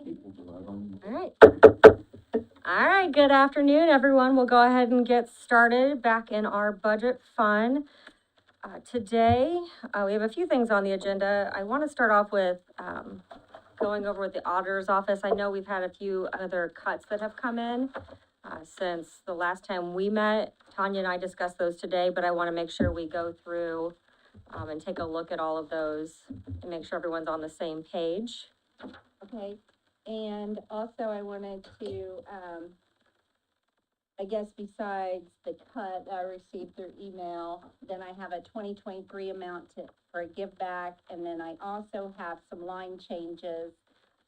All right. All right, good afternoon, everyone. We'll go ahead and get started back in our budget fun. Today, we have a few things on the agenda. I want to start off with going over with the auditor's office. I know we've had a few other cuts that have come in since the last time we met. Tanya and I discussed those today, but I want to make sure we go through and take a look at all of those and make sure everyone's on the same page. Okay, and also I wanted to, I guess besides the cut I received through email, then I have a 2023 amount for a give back, and then I also have some line changes,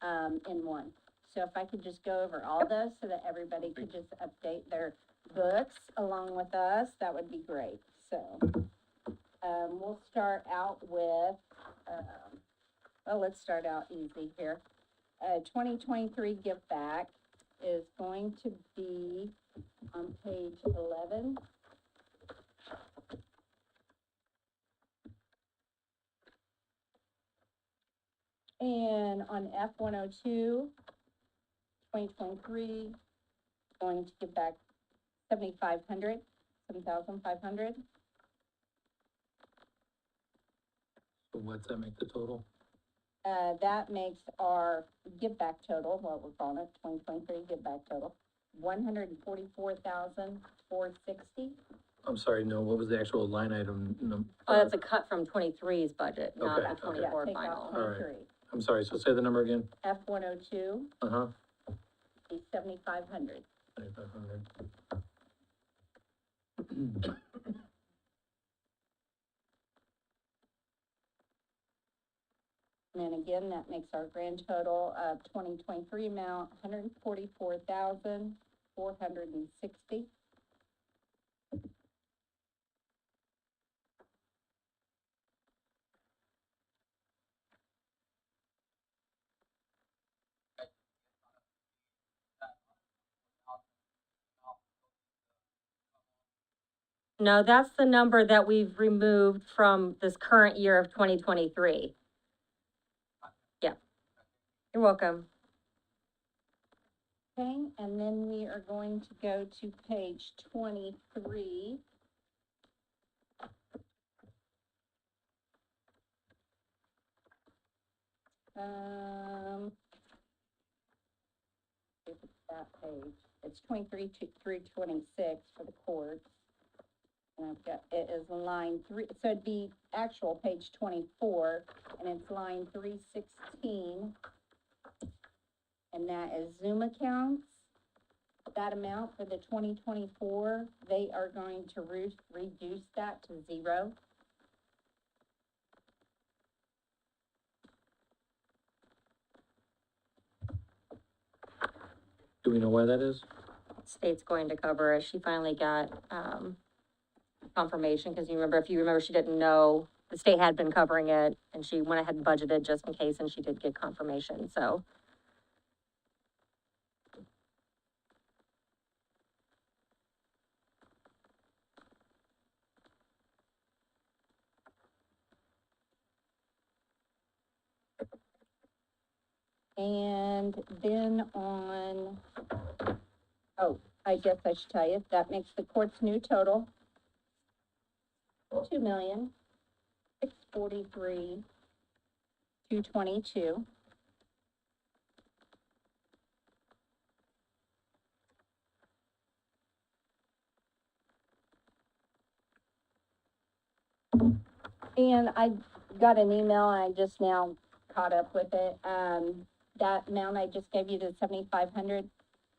in one. So if I could just go over all those so that everybody could just update their books along with us, that would be great. So, we'll start out with, well, let's start out easy here. 2023 give back is going to be on page 11. And on F102, 2023, going to give back 7,500. So what's that make the total? That makes our give back total, what we're calling it, 2023 give back total, 144,460. I'm sorry, no, what was the actual line item? Oh, that's a cut from 23's budget, not Okay, the okay. 24 Take final. off All right. 23. I'm sorry, so say the number again. F102 Uh-huh. is 7,500. 2,500. And then again, that makes our grand total of 2023 amount, 144,460. No, that's the number that we've removed from this current year of 2023. Yeah. You're welcome. Okay, and then we are going to go to page 23. If it's that page, it's 23 through 26 for the courts. And I've got, it is line 3, so it'd be actual page 24, and it's line 316. And that is Zoom accounts. That amount for the 2024, they are going to reduce that to 0. Do we know why that is? State's going to cover it. She finally got, confirmation, because if you remember, she didn't know, the state had been covering it, and she went ahead and budgeted just in case, and she did get confirmation, so. And then on, oh, I guess I should tell you, that makes the court's new total $2,643,222. And I got an email, and I just now caught up with it. That amount I just gave you, the 7,500,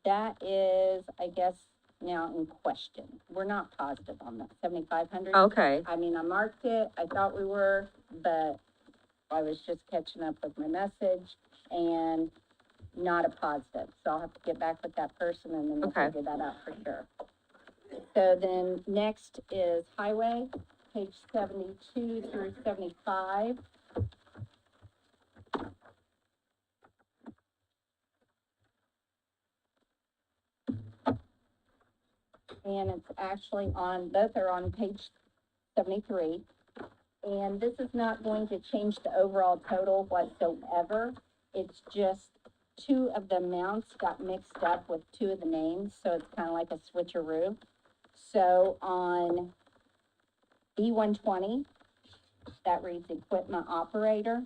that is, I guess, now in question. We're not positive on that 7,500. Okay, I mean, I marked it, I thought we were, but I was just catching up with my message, and not a positive. So I'll have to get back with that person, and then we'll Okay. figure that out for sure. So then next is highway, page 72 through 75. And it's actually on, both are on page 73. And this is not going to change the overall total whatsoever. It's just two of the amounts got mixed up with two of the names, so it's kind of like a switcheroo. So on B-120, that reads equipment operator.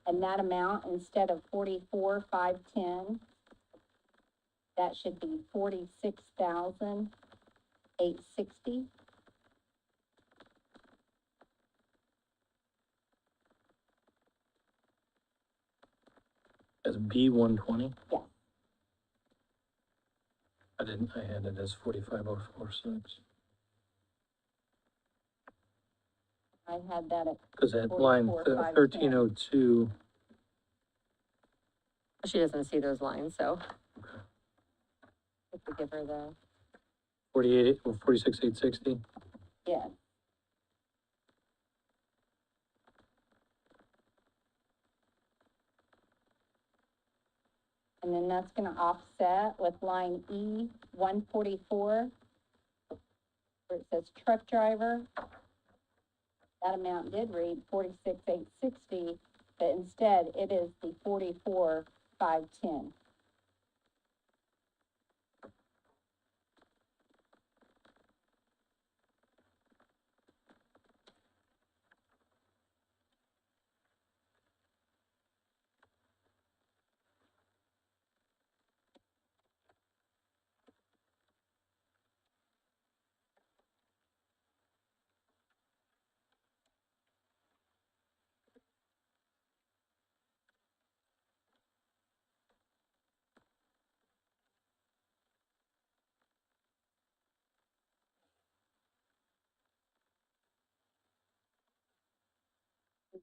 And that amount, instead of 44,510, that should be 46,860. As B-120? Yeah. I had it as 45046. I had that at, Cause at line 44,510. 1302, She doesn't see those lines, so. If we give her the, 46,860? yeah. And then that's gonna offset with line E-144, where it says truck driver. That amount did read 46,860, but instead it is the 44,510.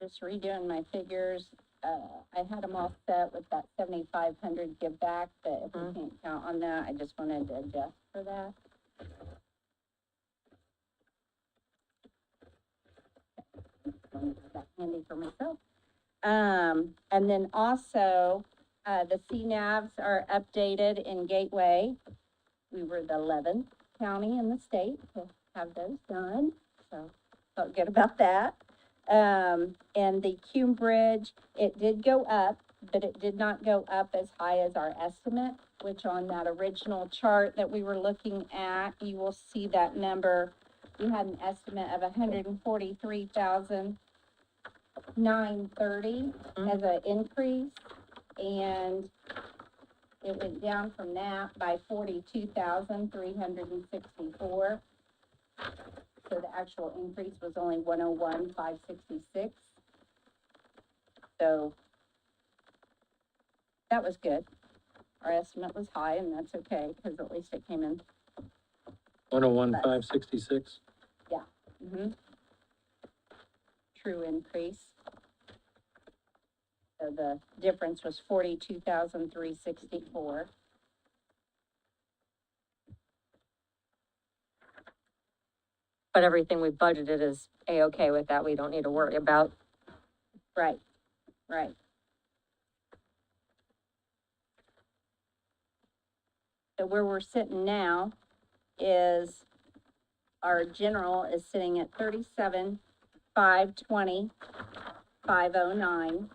Just redoing my figures. I had them all set with that 7,500 give back, but if we Mhm. can't count on that, I just wanted to adjust for that. That's handy for myself. And then also, the CNAVs are updated in Gateway. We were the 11th county in the state to have those done, so felt good about that. And the Cume Bridge, it did go up, but it did not go up as high as our estimate, which on that original chart that we were looking at, you will see that number. We had an estimate of 143,930 as an increase, and it went down from that by 42,364. So the actual increase was only 101,566. So that was good. Our estimate was high, and that's okay, because at least it came in. 101,566? True increase. So the difference was 42,364. but everything we budgeted is A-okay with that. We don't need to worry about. Right, right. So where we're sitting now is our general is sitting at 37,520,509.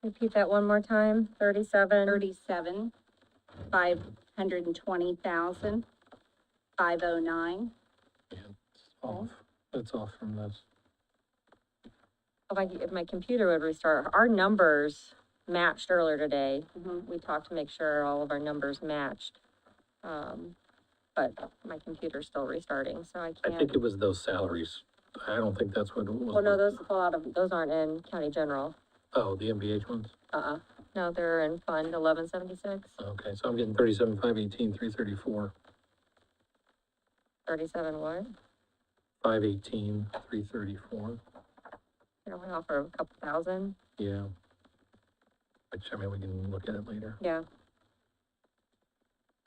Repeat that one more time. 37. 37,520,509. Yeah, it's off. It's off from this. If my computer would restart, our numbers matched earlier today. Mhm. We talked to make sure all of our numbers matched. But my computer's still restarting, so I I can't. think it was those salaries. I don't think that's what it was. Well, no, those fall out of, those aren't in county general. Oh, the MBH ones? No, they're in fund 1176, Okay, so I'm getting 37,518, 334. 37 what? 518, 334. They're only off for a couple thousand. Yeah. Which, I mean, we can look at it later. Yeah.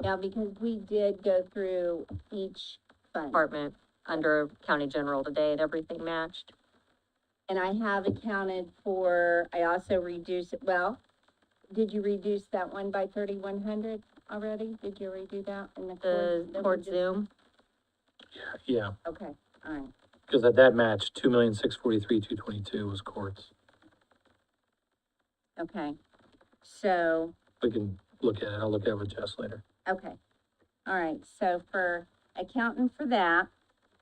Yeah, because we did go through each fund. Department under county general today and everything matched. And I have accounted for, I also reduced, well, did you reduce that one by 3,100 already? Did you redo that in the The court? court Zoom, Yeah, Okay, all right. because that matched 2,643,222 was courts. Okay, So, We can look at it, I'll look at it with Jess later. okay, all right, so for accountant for that,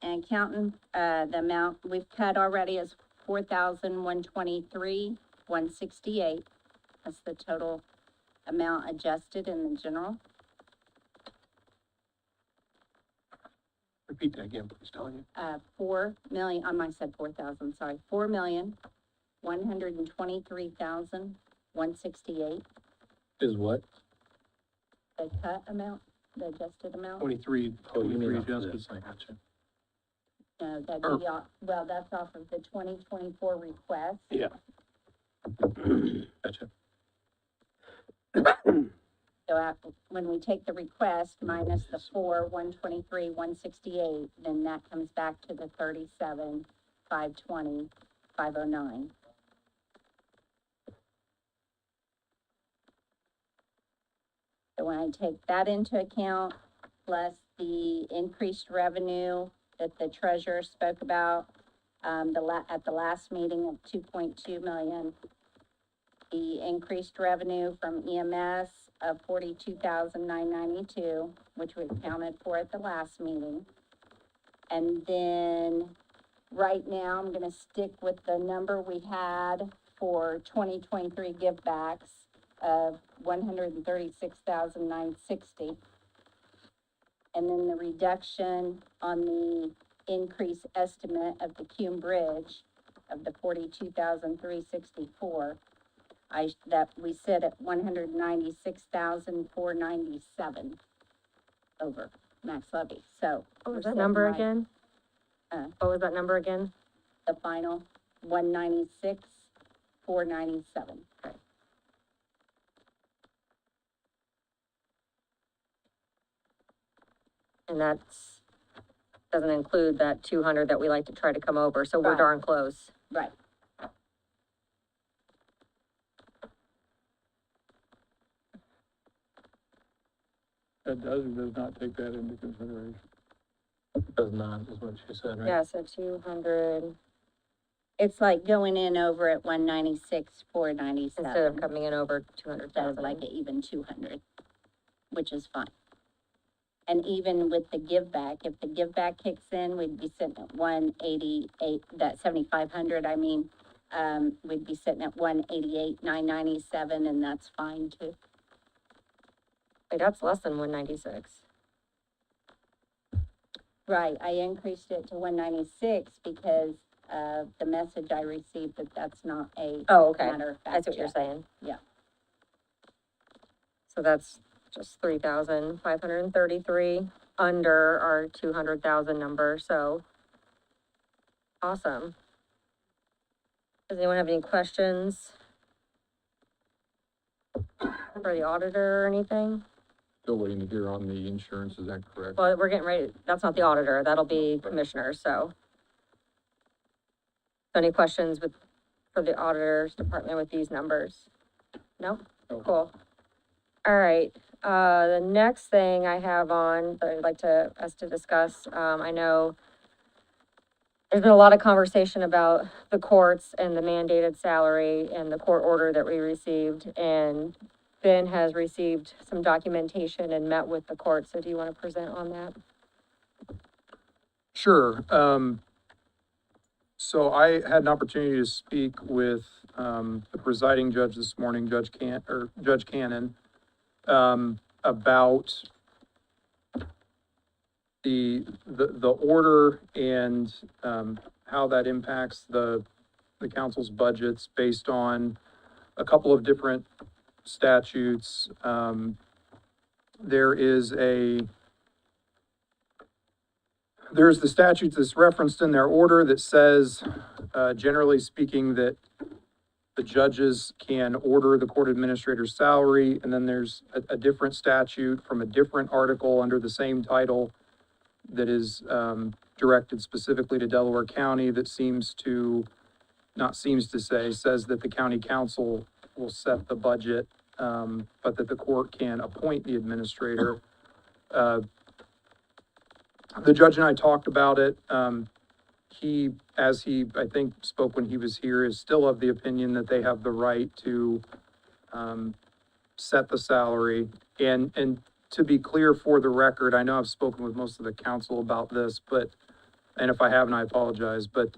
and accountant, the amount we've cut already is 4,123, 168. That's the total amount adjusted in the general. Repeat that again, please, Tanya. 4 million, I said 4,000, sorry, 4,123,168, Is what? the cut amount, the adjusted amount. 23, oh, you mean 23 off of adjusted. this, I gotcha. No, that'd Or- be off, well, that's off of the 2024 request. Yeah. Gotcha. So after, when we take the request minus the 4,123, 168, then that comes back to the 37,520, 509. So when I take that into account, plus the increased revenue that the treasurer spoke about, at the last meeting of 2.2 million, the increased revenue from EMS of 42,992, which we accounted for at the last meeting. And then, right now, I'm gonna stick with the number we had for 2023 givebacks of 136,960. And then the reduction on the increased estimate of the Cume Bridge of the 42,364. That we sit at 196,497 over max levy, so. What was we're that number sitting right- again? What was that number again? The final, 196,497. And that's, doesn't include that 200 that we like to try to come over, so we're Right. darn close. Right, That does or does not take that into consideration. Does not, is what she said, right? Yeah, so 200, it's like going in over at 196,497. instead of coming in over Instead of 200,000. like an even 200, which is fine. And even with the give back, if the give back kicks in, we'd be sitting at 188, that 7,500, I mean, we'd be sitting at 188,997, and that's fine too. Wait, that's less than 196. Right, I increased it to 196 because of the message I received that that's not a Oh, okay, matter of fact that's what you're yet. saying. Yeah. So that's just 3,533 under our 200,000 number, so. Awesome. Does anyone have any questions for the auditor or anything? Still waiting to hear on the insurance, is that correct? Well, we're getting ready, that's not the auditor, that'll be commissioner, so. Any questions for the auditor's department with these numbers? No? No. Cool. All right, the next thing I have on, that I'd like us to discuss, I know there's been a lot of conversation about the courts and the mandated salary and the court order that we received, and Ben has received some documentation and met with the court, so do you want to present on that? Sure. So I had an opportunity to speak with, the presiding judge this morning, Judge Cannon, about the order and, how that impacts the council's budgets based on a couple of different statutes. There's the statute that's referenced in their order that says, generally speaking, that the judges can order the court administrator's salary, and then there's a different statute from a different article under the same title that is, directed specifically to Delaware County that says that the county council will set the budget, but that the court can appoint the administrator. The judge and I talked about it. He, I think, spoke when he was here, is still of the opinion that they have the right to, set the salary. And to be clear for the record, I know I've spoken with most of the council about this, but, and if I haven't, I apologize, but,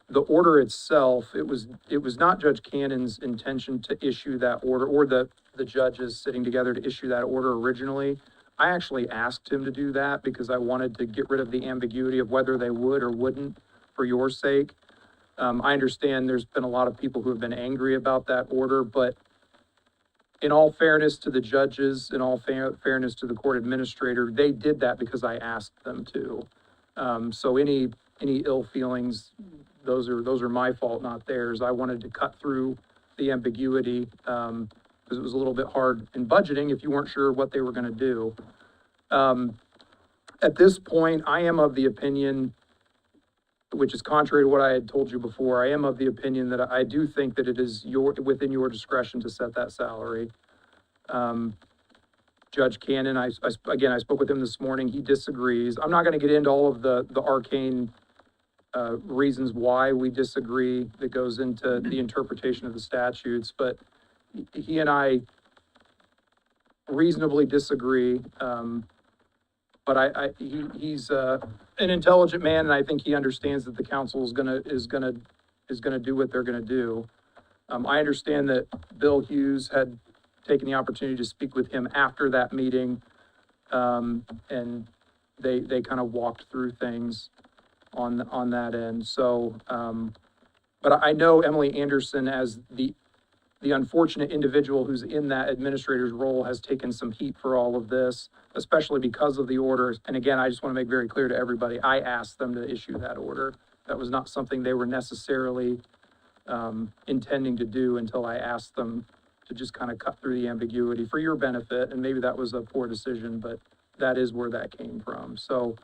the order itself, it was not Judge Cannon's intention to issue that order, or the judges sitting together to issue that order originally. I actually asked him to do that because I wanted to get rid of the ambiguity of whether they would or wouldn't for your sake. I understand there's been a lot of people who have been angry about that order, but in all fairness to the judges, in all fairness to the court administrator, they did that because I asked them to. So any ill feelings, those are my fault, not theirs. I wanted to cut through the ambiguity, because it was a little bit hard in budgeting if you weren't sure what they were gonna do. At this point, I am of the opinion, which is contrary to what I had told you before, I am of the opinion that I do think that it is within your discretion to set that salary. Judge Cannon, again, I spoke with him this morning, he disagrees. I'm not gonna get into all of the arcane reasons why we disagree that goes into the interpretation of the statutes, but he and I reasonably disagree. But he's an intelligent man, and I think he understands that the council is gonna do what they're gonna do. I understand that Bill Hughes had taken the opportunity to speak with him after that meeting, and they kind of walked through things on that end. So, but I know Emily Anderson, as the unfortunate individual who's in that administrator's role, has taken some heat for all of this, especially because of the orders. And again, I just want to make very clear to everybody, I asked them to issue that order. That was not something they were necessarily intending to do until I asked them to just kind of cut through the ambiguity for your benefit. And maybe that was a poor decision, but that is where that came from. So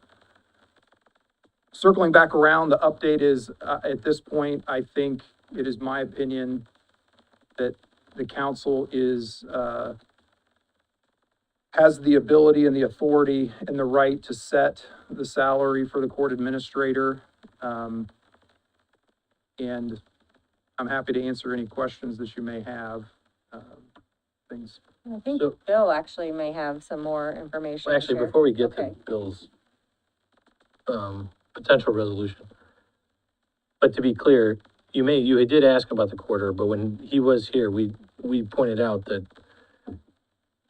circling back around, the update is, at this point, I think it is my opinion that the council has the ability and the authority and the right to set the salary for the court administrator. And I'm happy to answer any questions that you may have. Things. I think So- Bill actually may have some more information Well, to actually, share. before we get to Okay. Bill's, potential resolution. But to be clear, you did ask about the quarter, but when he was here, we pointed out that,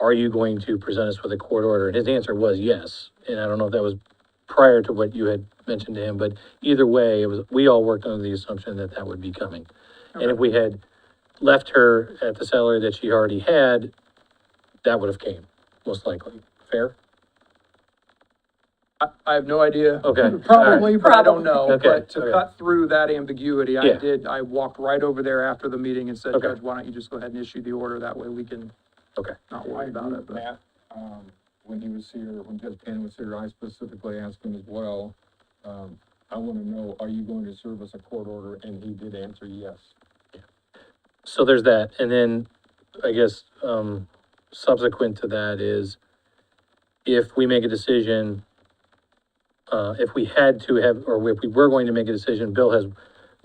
are you going to present us with a court order? And his answer was yes. And I don't know if that was prior to what you had mentioned to him, but either way, we all worked under the assumption that that would be coming. And if we had left her at the salary that she already had, that would have came, most likely. Fair? I have no idea. Okay. Probably, but I don't know. Okay, But to okay. cut through that ambiguity, Yeah. I walked right over there after the meeting and said, Okay. Judge, why don't you just go ahead and issue the order? That way we can Okay. not worry about it. But Matt, when he was here, when Judge Cannon was here, I specifically asked him as well, I want to know, are you going to serve us a court order? And he did answer yes. So there's that, and then, I guess, subsequent to that is, if we make a decision, if we had to have, or if we were going to make a decision, Bill has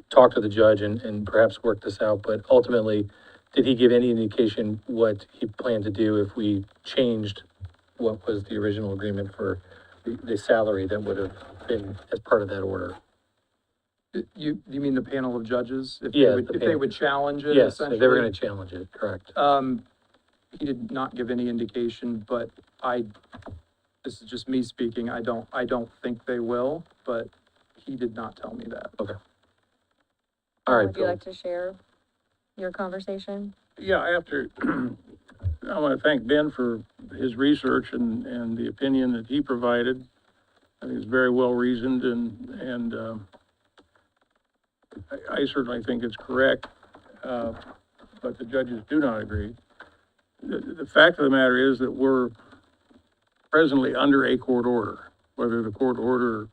talked to the judge and perhaps worked this out, but ultimately, did he give any indication what he planned to do if we changed what was the original agreement for the salary that would have been as part of that order? you mean the panel of judges? If they Yeah, would- the If they panel. would challenge it, Yes, essentially? they were gonna challenge it, correct. He did not give any indication, but this is just me speaking, I don't think they will, but he did not tell me that. All right, Would you Bill. like to share your conversation? Yeah, I have to, I want to thank Ben for his research and the opinion that he provided. I think it's very well reasoned and I certainly think it's correct, but the judges do not agree. The fact of the matter is that we're presently under a court order. Whether the court order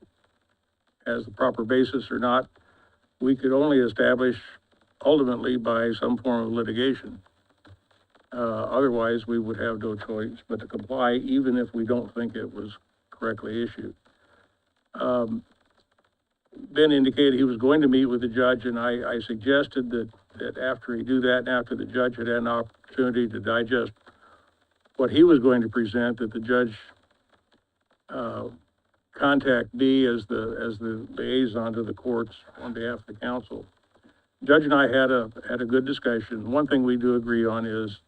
has the proper basis or not, we could only establish ultimately by some form of litigation. Otherwise, we would have no choice but to comply, even if we don't think it was correctly issued. Ben indicated he was going to meet with the judge, and I suggested that after he do that, and after the judge had an opportunity to digest what he was going to present, that the judge, contact me as the liaison to the courts on behalf of the council. Judge and I had a good discussion. One thing we do agree on is,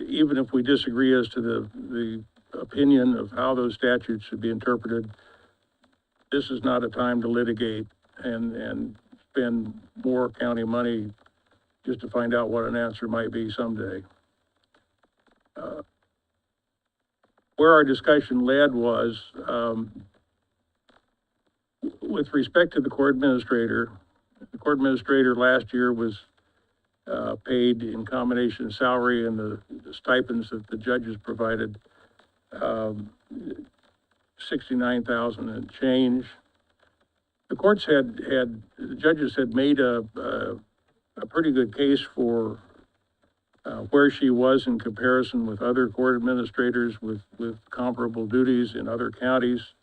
even if we disagree as to the opinion of how those statutes should be interpreted, this is not a time to litigate and spend more county money just to find out what an answer might be someday. Where our discussion led was, with respect to the court administrator last year was paid in combination salary and the stipends that the judges provided, 69,000 and change. The courts the judges had made a pretty good case for where she was in comparison with other court administrators with comparable duties in other counties.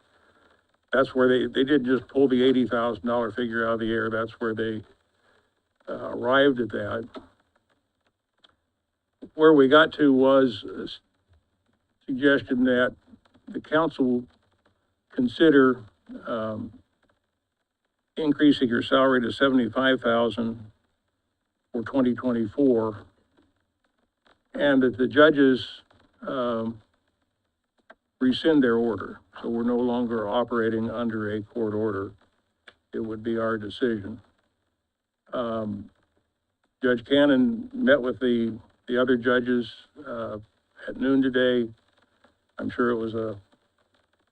That's where they didn't just pull the $80,000 figure out of the air. That's where they arrived at that. Where we got to was a suggestion that the council consider increasing her salary to $75,000 for 2024, and that the judges rescind their order. So we're no longer operating under a court order. It would be our decision. Judge Cannon met with the other judges at noon today. I'm sure it was a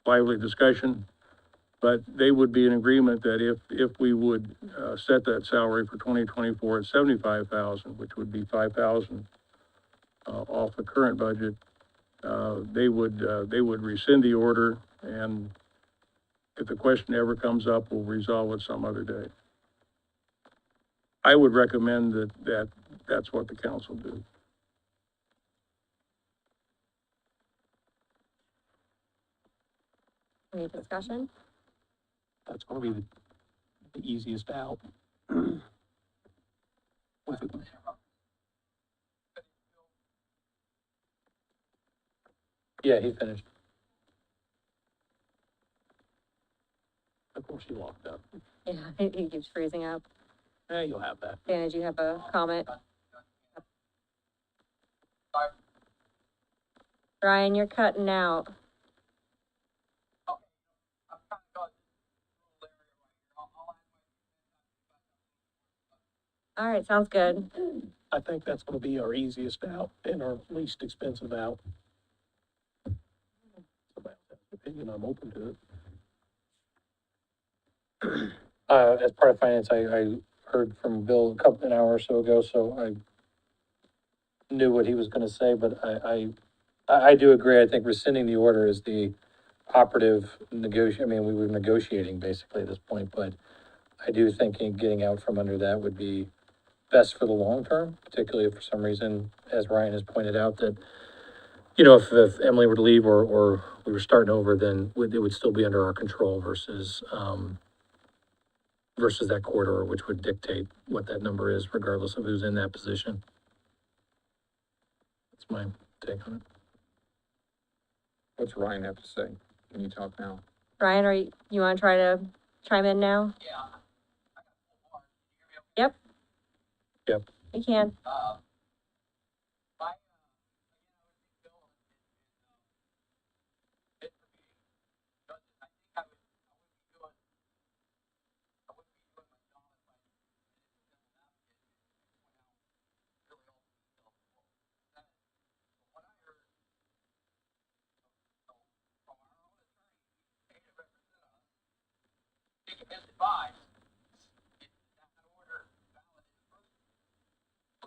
lively discussion, but they would be in agreement that if we would set that salary for 2024 at $75,000, which would be $5,000 off the current budget, they would rescind the order, and if the question ever comes up, we'll resolve it some other day. I would recommend that's what the council do. Any discussion? That's gonna be the easiest out. With it. Yeah, he finished. Of course, you locked up. Yeah, he keeps freezing up. You'll have that. Dan, did you have a comment? Ryan, you're cutting out. All right, sounds good. I think that's gonna be our easiest out and our least expensive out. Somebody else's opinion, I'm open to it. As part of finance, I heard from Bill an hour or so ago, so I knew what he was gonna say, but I do agree. I think rescinding the order is the operative I mean, we were negotiating basically at this point, but I do think getting out from under that would be best for the long term, particularly if for some reason, as Ryan has pointed out, that, you know, if Emily were to leave or we were starting over, then it would still be under our control versus that court order, which would dictate what that number is regardless of who's in that position. That's my take on it. What's Ryan have to say? Can you talk now? Ryan, you want to try to chime in now? Yeah. Yep. Yep. You can. His advice, is that order valid in the first place?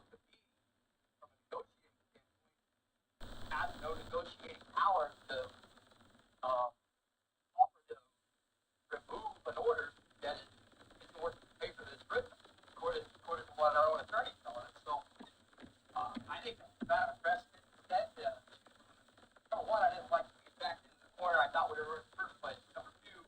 To me, from a negotiating standpoint, has no negotiating power to offer to remove an order that isn't worth the paper that it's written, according to what our own attorney told us. So, I think that's about a precedent set. Number one, I didn't like to get back into the corner I thought we were in the first place. Number two,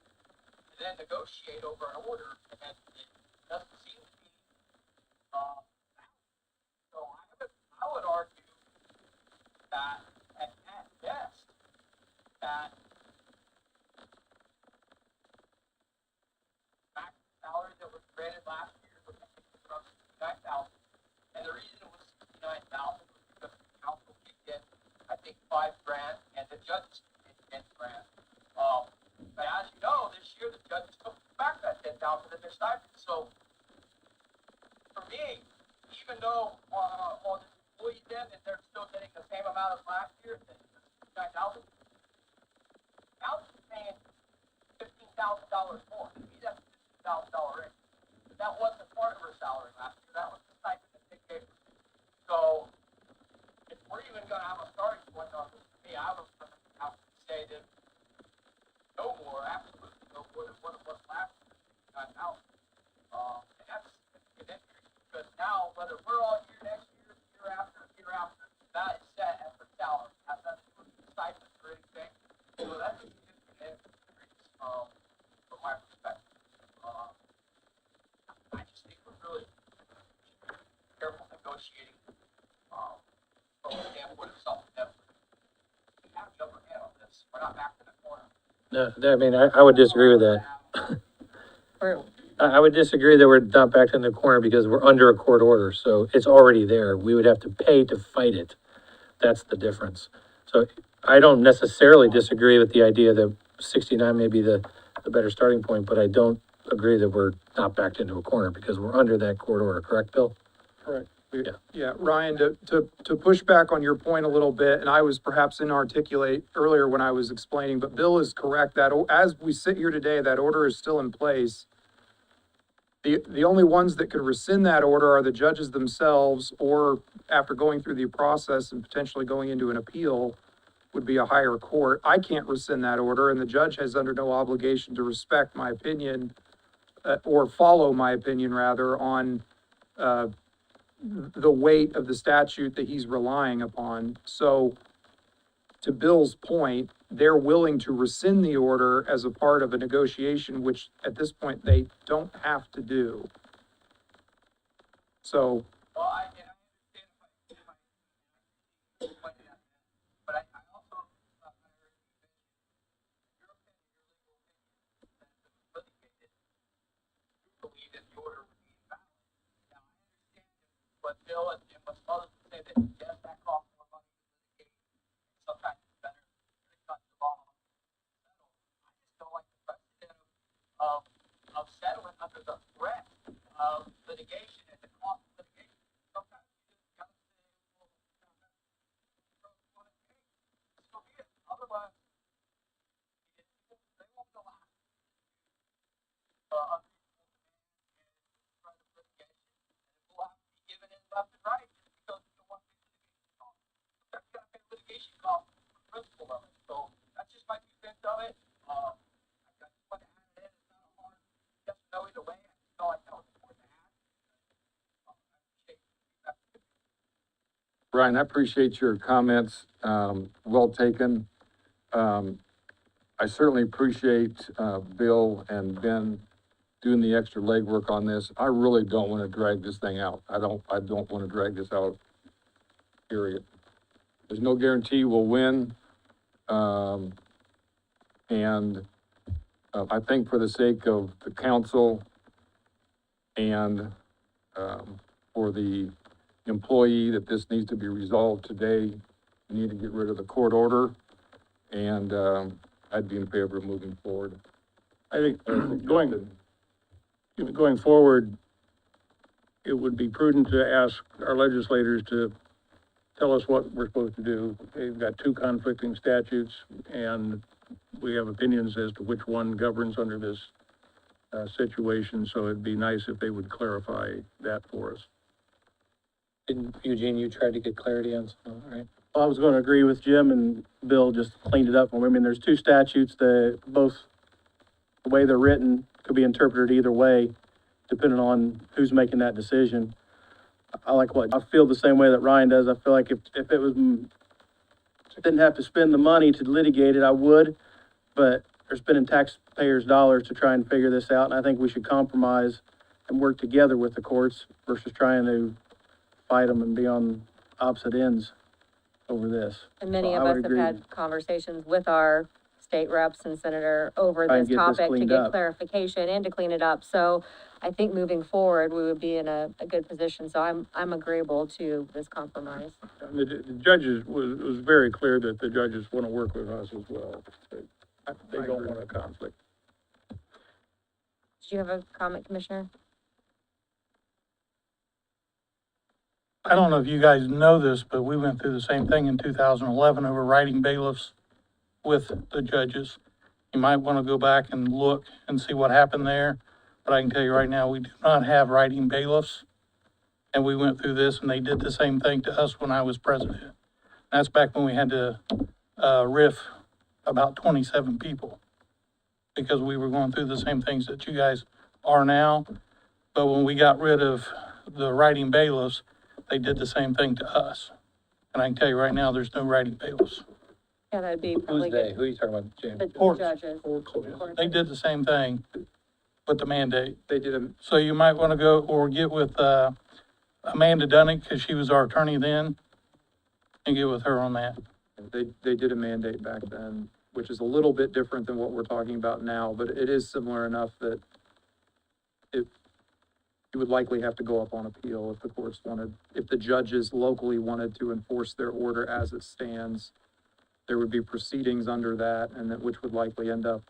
even though, on the employee then, if they're still getting the same amount as last year, $9,000, now it's paying $15,000 more. To me, that's a $15,000 raise. But that wasn't part of her salary last year, that was the stipend that they gave her. So, if we're even gonna have a starting point on this, to me, I was gonna have to say that no more, absolutely no more than what it was last year, $9,000. And that's an increase, because now, whether we're all here next year, year after, that is set at the salary, has nothing to do with the stipends or anything. So that's a significant increase, from my perspective. I just think we're really careful negotiating, from the standpoint of something that we have the upper hand on this, we're not back in the corner. No, I mean, I would disagree with that. Or, I would disagree that we're not backed in the corner because we're under a court order, so it's already there. We would have to pay to fight it. That's the difference. So I don't necessarily disagree with the idea that 69 may be the better starting point, but I don't agree that we're not backed into a corner because we're under that court order, correct, Bill? Correct. Yeah. Yeah, Ryan, to push back on your point a little bit, and I was perhaps inarticulate earlier when I was explaining, but Bill is correct that as we sit here today, that order is still in place. The only ones that could rescind that order are the judges themselves, or after going through the process and potentially going into an appeal, would be a higher court. I can't rescind that order, and the judge has under no obligation to respect my opinion, or follow my opinion rather, on, the weight of the statute that he's relying upon. So, to Bill's point, they're willing to rescind the order as a part of a negotiation, which at this point they don't have to do. So, Well, I understand if I pointed out that, but I also, I heard you mention your opinion, your legal opinion, that's been litigated, you believe that the order would be invalid. Now, I understand what Bill and what others would say that, yes, that costs more money to litigate, sometimes it's better to cut the law. I just don't like the precedent of settling under the threat of litigation and the cost of litigation. Sometimes you just gotta say, well, so be it. Otherwise, they won't allow unreasonable demand and threat of litigation, and it will have to be given in left and right just because you don't want to pay litigation costs. Sometimes you gotta pay litigation costs for the principle of it. So that's just my 2 cents of it. I just want to add it in. It's not a hard yes or no either way. I just felt like that was important to add. I appreciate that. Brian, I appreciate your comments, well taken. I certainly appreciate, Bill and Ben doing the extra legwork on this. I really don't want to drag this thing out. I don't want to drag this out, period. There's no guarantee we'll win. I think for the sake of the council and, for the employee, that this needs to be resolved today. We need to get rid of the court order, and, I'd be in favor of moving forward. I think going forward, it would be prudent to ask our legislators to tell us what we're supposed to do. They've got 2 conflicting statutes, and we have opinions as to which one governs under this situation, so it'd be nice if they would clarify that for us. And Eugene, you tried to get clarity on something, right? I was gonna agree with Jim, and Bill just cleaned it up for me. I mean, there's 2 statutes that both, the way they're written, could be interpreted either way, depending on who's making that decision. I feel the same way that Ryan does. I feel like if it was, didn't have to spend the money to litigate it, I would, but they're spending taxpayers' dollars to try and figure this out, and I think we should compromise and work together with the courts versus trying to fight them and be on opposite ends over this. and many So of I would us have agree. had conversations with our state reps and senator over Try and this get this topic to cleaned get up. clarification and to clean it up. So I think moving forward, we would be in a good position. So I'm agreeable to this compromise. And the judges, was very clear that the judges want to work with us as well. They don't want a conflict. Did you have a comment, Commissioner? I don't know if you guys know this, but we went through the same thing in 2011 over writing bailiffs with the judges. You might want to go back and look and see what happened there. But I can tell you right now, we do not have writing bailiffs. And we went through this and they did the same thing to us when I was president. That's back when we had to, riff about 27 people. Because we were going through the same things that you guys are now. But when we got rid of the writing bailiffs, they did the same thing to us. And I can tell you right now, there's no writing bailiffs. Yeah, that'd be Who's probably they? good. Who are you talking about, James? The Courts. judges. They did the same thing with the mandate. They did a, So you might want to go or get with, Amanda Dunnick, because she was our attorney then, and get with her on that. they did a mandate back then, which is a little bit different than what we're talking about now, but it is similar enough that you would likely have to go up on appeal if the courts wanted, if the judges locally wanted to enforce their order as it stands. There would be proceedings under that, and that, which would likely end up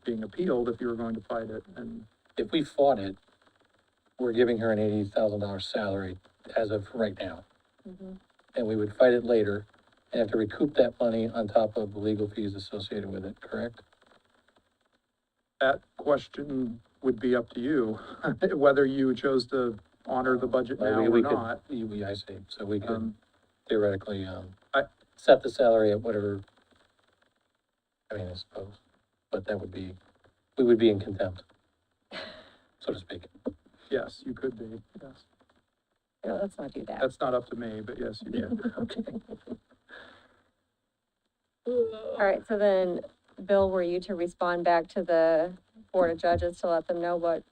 being appealed if you were going to fight it, and If we fought it, we're giving her an $80,000 salary as of right now. Mhm. And we would fight it later and have to recoup that money on top of the legal fees associated with it, correct? that question would be up to you, whether you chose to honor the budget Well, now we- or we could- not. I see, so we could Um, theoretically, I- set the salary at whatever, I mean, I suppose, but that would be, we would be in contempt, so to speak. Yes, you could be, yes. No, let's not do that. That's not up to me, but yes, you Yeah, can. okay. All right, so then, Bill, were you to respond back to the Board of Judges to let them know what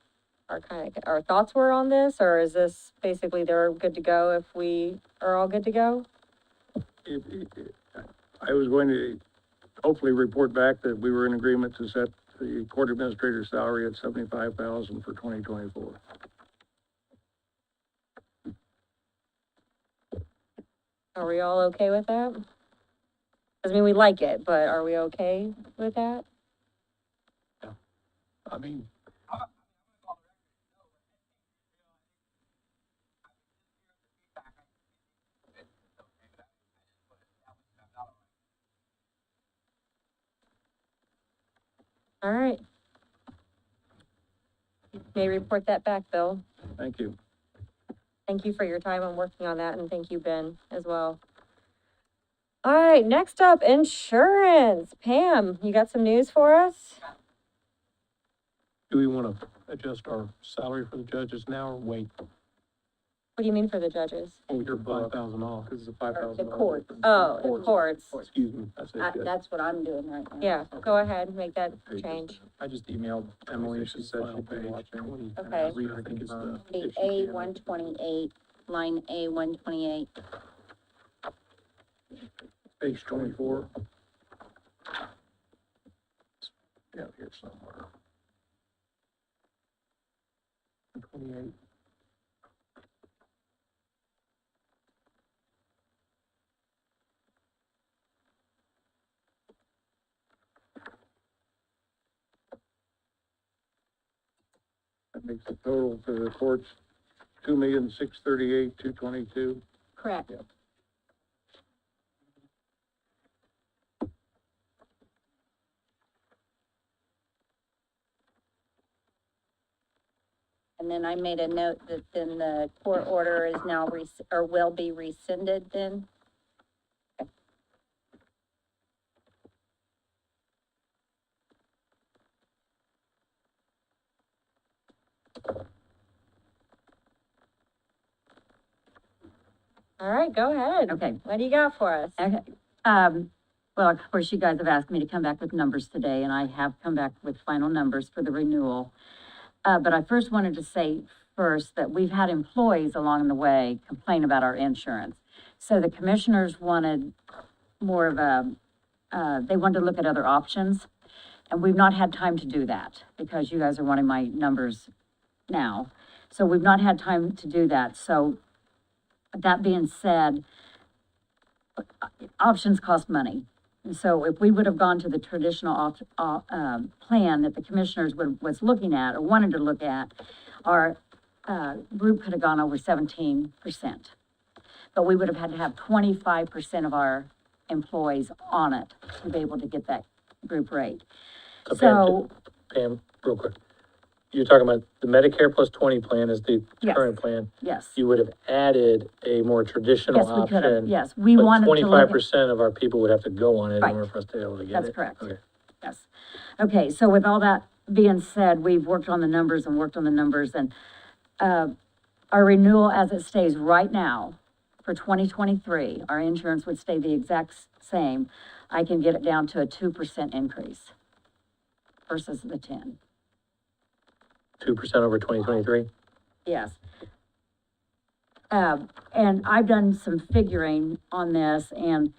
our thoughts were on this? Or is this basically they're good to go if we are all good to go? I was going to hopefully report back that we were in agreement to set the court administrator's salary at 75,000 for 2024. Are we all okay with that? Doesn't mean we like it, but are we okay with that? I mean, All right. May report that back, Bill. Thank you. Thank you for your time on working on that, and thank you, Ben, as well. All right, next up, insurance. Pam, you got some news for us? do we want to adjust our salary for the judges now or wait? What do you mean for the judges? Oh, you're book. 5,000 off. Because it's a $5,000. The court. difference. Oh, the courts. Excuse me, I said judge. That's what I'm doing right now. Yeah, go ahead, make that change. I just emailed Emily, she said Final she'd be page, watching. 20. Okay. I think it's the. The A 128, line A 128. Page 24. Yeah, here somewhere. 28. That makes the total for the courts 2,638,222. Correct. And then I made a note that then the court order is now or will be rescinded then. All right, go ahead. Okay. What do you got for us? Okay, well, of course, you guys have asked me to come back with numbers today, and I have come back with final numbers for the renewal. But I first wanted to say first that we've had employees along the way complain about our insurance. So the commissioners wanted more of they wanted to look at other options, and we've not had time to do that because you guys are wanting my numbers now. So we've not had time to do that. So that being said, options cost money. And so if we would have gone to the traditional plan that the commissioners was looking at or wanted to look at, our group could have gone over 17%. but we would have had to have 25% of our employees on it to be able to get that group rate. So So, Pam, real quick, you're talking about the Medicare plus 20 plan is the Yes. current plan. yes, You would have added a more traditional yes, we could have, option. yes, we But wanted to look twenty-five at. percent of our people would have to go on it in Right. order for us to be able to get it. That's correct. Okay. Yes. Okay, so with all that being said, we've worked on the numbers and worked on the numbers, and, our renewal as it stays right now for 2023, our insurance would stay the exact same. I can get it down to a 2% increase versus the 10. 2% over 2023? Yes. And I've done some figuring on this, and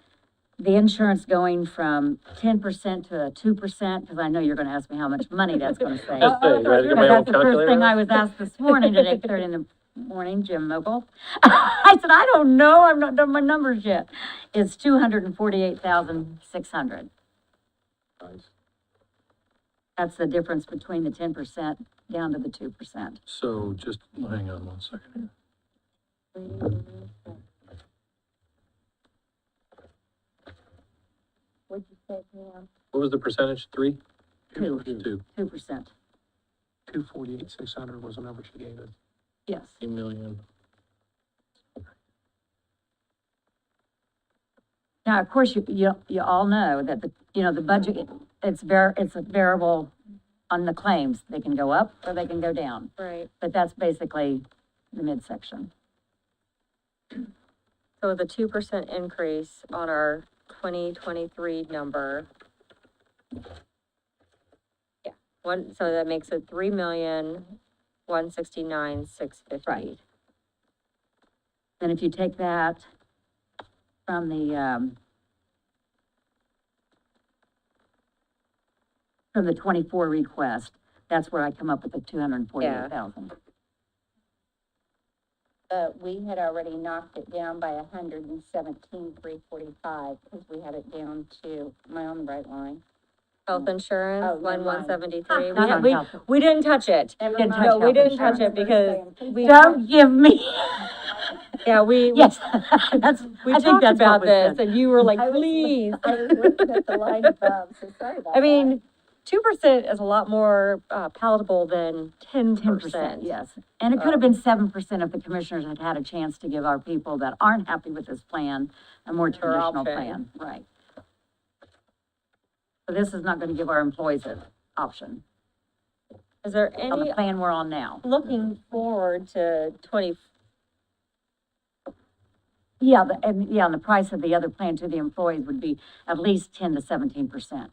the insurance going from 10% to a 2%, because I know you're gonna ask me how much money that's gonna save. Just say, you ready to get my Because old that's the first calculator? thing I was asked this morning at 8:30 in the morning, Jim Mogul. I said, I don't know, I've not done my numbers yet. It's 248,600. Nice. That's the difference between the 10% down to the 2%. So just, hang on one second. What'd you say, Pam? What was the percentage? 3? 2%. 2. 248,600 was the number she gave us. Yes. 8 million. Now, of course, you all know that the budget, it's a variable on the claims. They can go up or they can go down, Right. but that's basically the midsection. So the 2% increase on our 2023 number. Yeah, so that makes it 3,169,650. Right. Then if you take that from the 24 request, that's where I come up with the 248,000. We had already knocked it down by 117,345, because we had it down to, am I on the right line? Health insurance, Oh, never mind. 173. Not on health. We didn't touch it. Never Didn't mind. touch No, we didn't health touch it because we, Don't give me, yeah, we yes, that's, we I think talked that's about what was this said. and you were like, I was- please. I was looking at the line above, so sorry about that. I mean, 2% is a lot more palatable than 10%. 10%, yes. And it could have been 7% if the commissioners had had a chance to give our people that aren't happy with this plan a more Better traditional option. plan, right? So this is not gonna give our employees an option Is there on any, the plan we're on now. looking forward to 20, Yeah, and the price of the other plan to the employees would be at least 10 to 17%.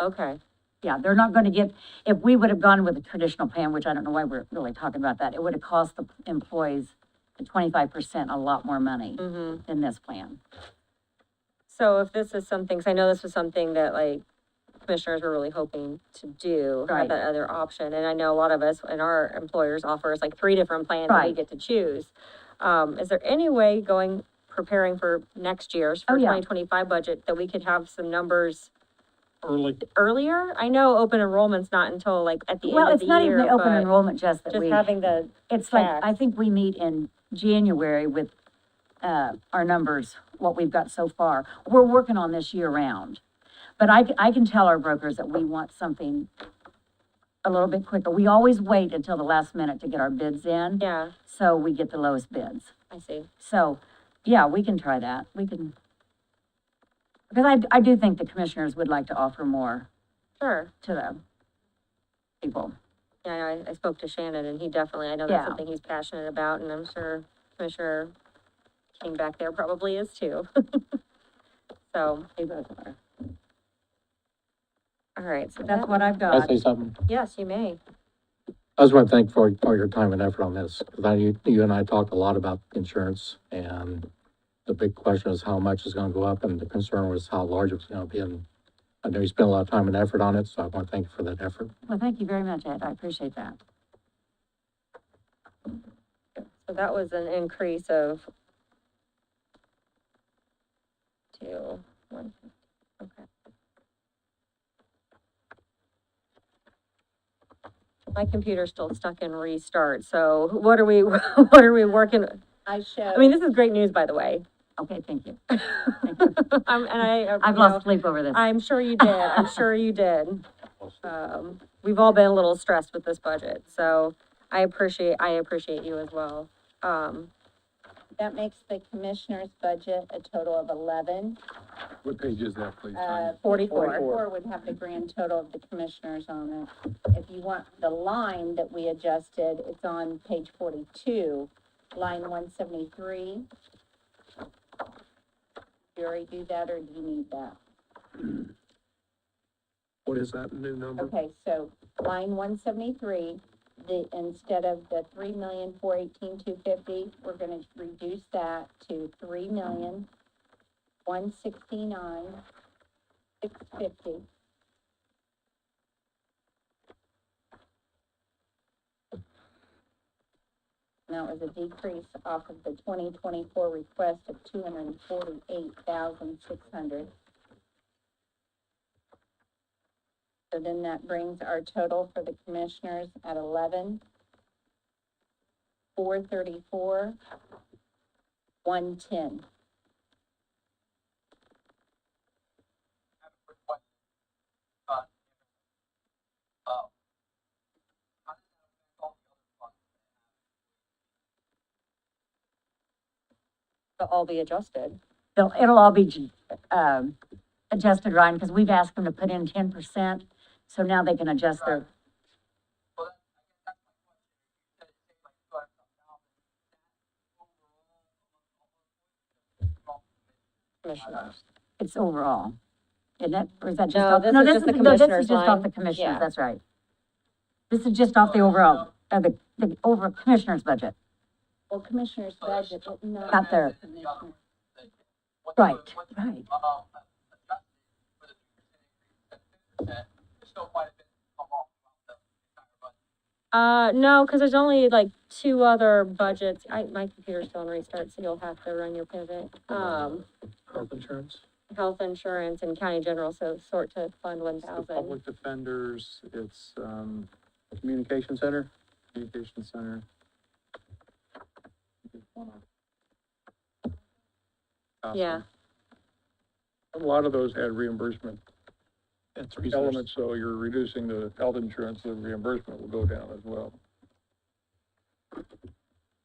okay, Yeah, they're not gonna get, if we would have gone with a traditional plan, which I don't know why we're really talking about that, it would have cost the employees the 25% a lot more money mm-hmm. than this plan. So if this is something, because I know this was something that like commissioners were really hoping to do, have Right. that other option. And I know a lot of us and our employers offer us like 3 different plans that we Right. get to choose. Is there any way preparing for next year's, Oh, for yeah. 2025 budget, that we could have some numbers Early. earlier? I know open enrollment's not until like at the end Well, of it's the not even year, the open but enrollment, just that just we, having the, it's like, facts. I think we meet in January with, our numbers, what we've got so far. We're working on this year round. But I can tell our brokers that we want something a little bit quicker. We always wait until the last minute to get our bids in, yeah, so we get the lowest bids. I see. So, yeah, we can try that. We can, because I do think the commissioners would like to offer more Sure. to the people. Yeah, I spoke to Shannon and he definitely, I know Yeah. that's something he's passionate about and I'm sure Commissioner King back there probably is too. So, They both are. all right, so That's what I've Can I got. say something? yes, you may. I just want to thank for your time and effort on this, because you and I talked a lot about insurance, and the big question is how much is going to go up, and the concern was how large it's going to be, and I know you spent a lot of time and effort on it, so I want to thank you for that effort. Well, thank you very much, Ed. I appreciate that. So that was an increase of 2, 1, okay. My computer's still stuck in restart, so what are we, what are we working? I showed. I mean, this is great news, by the way. Okay, thank you. And I've lost sleep over this. I'm sure you did, I'm sure you did. We've all been a little stressed with this budget, so I appreciate you as well. That makes the commissioner's budget a total of 11. What page is that, please? 44. 44 would have the grand total of the commissioners on it. If you want the line that we adjusted, it's on page 42, line 173. Do you already do that, or do you need that? What is that new number? Okay, so line 173, instead of the 3,418,250, we're gonna reduce that to 3,169,650. And that was a decrease off of the 2024 request of 248,600. So then that brings our total for the commissioners at 11,434, 110. They'll all be adjusted. It'll all be, adjusted, Ryan, because we've asked them to put in 10%, so now they can adjust their, Commissioners. it's overall. Isn't it, or is that just No, off? this No, is this just the is, no, this commissioners is just off line. the commissioners, Yeah. that's right. This is just off the overall, the over commissioner's budget. Well, commissioners' budget, but Not there. commissioners. Right, right. No, because there's only like 2 other budgets. My computer's still on restart, so you'll have to run your pivot. Health insurance? Health insurance and county general, so sort to fund It's the 1,000. public defenders, it's, Communication center? communication center. Yeah, A lot of those had reimbursement That's research. elements, so you're reducing the health insurance, the reimbursement will go down as well.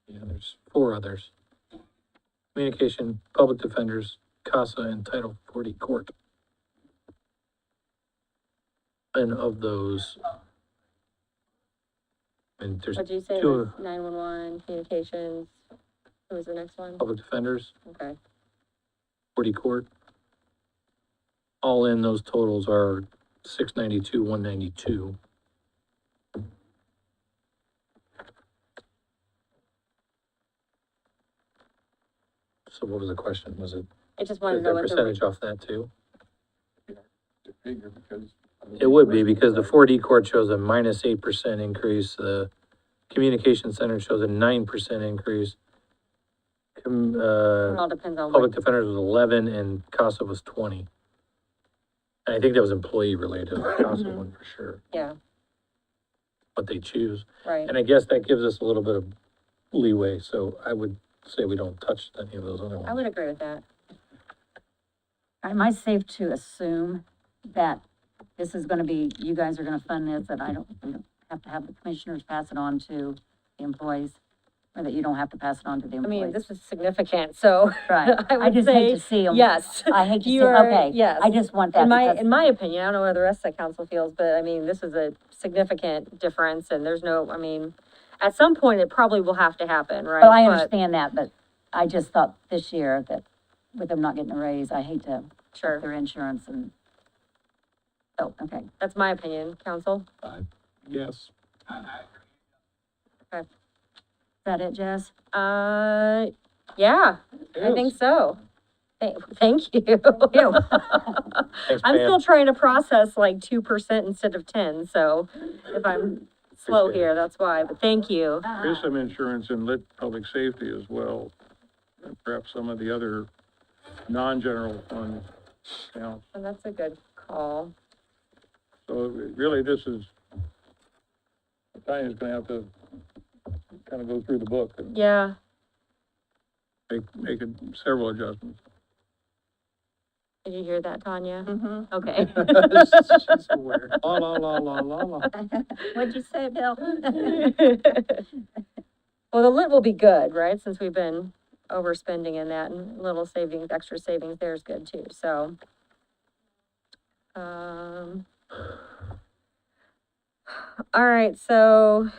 Yeah, there's 4 others. Communication, public defenders, CASA, and Title 40 court. And of those, and there's what'd you say, two was 911, communications, who was the next one? public defenders, Okay, 40 court. All in, those totals are 692, 192. So what was the question? Was it, I just wanted is to know there what the, percentage off that too? To figure, because. It would be, because the 4D court shows a minus 8% increase, the communication center shows a 9% increase. it all depends on Public what, defenders was 11 and CASA was 20. And I think that was employee related, the CASA one for sure, yeah, what they choose. right. And I guess that gives us a little bit of leeway, so I would say we don't touch any of those other ones. I would agree with that. Am I safe to assume that this is gonna be, you guys are gonna fund this, that we don't have to have the commissioners pass it on to the employees? Or that you don't have to pass it on to the I employees? mean, this is significant, so. Right, I I would just hate say to see them. yes. I hate to see, You're- okay. yes. I just want that In my, because, in my opinion, I don't know how the rest of the council feels, but I mean, this is a significant difference and there's no, I mean, at some point, it probably will have to happen, right? well, I But- understand that, but I just thought this year that with them not getting a raise, I hate to Sure, cut their insurance and, oh, okay. that's my opinion, council. Yes. Is that it, Jess? Yeah, I think so. Thank you. Thanks, I'm Pam. still trying to process like 2% instead of 10, so if I'm slow Appreciate it. here, that's why, but thank you. There is some insurance in lit public safety as well, and perhaps some of the other non-general fund accounts. And that's a good call. So really, this is, Tanya's gonna have to kind of go through the book and Yeah, make several adjustments. Did you hear that, Tanya? Mm-hmm. Okay. She's aware. La, la, la, la, la, la. What'd you say, Bill? Well, the lit will be good, right? Since we've been overspending in that, and little savings, extra savings there is good too, so. All right, so.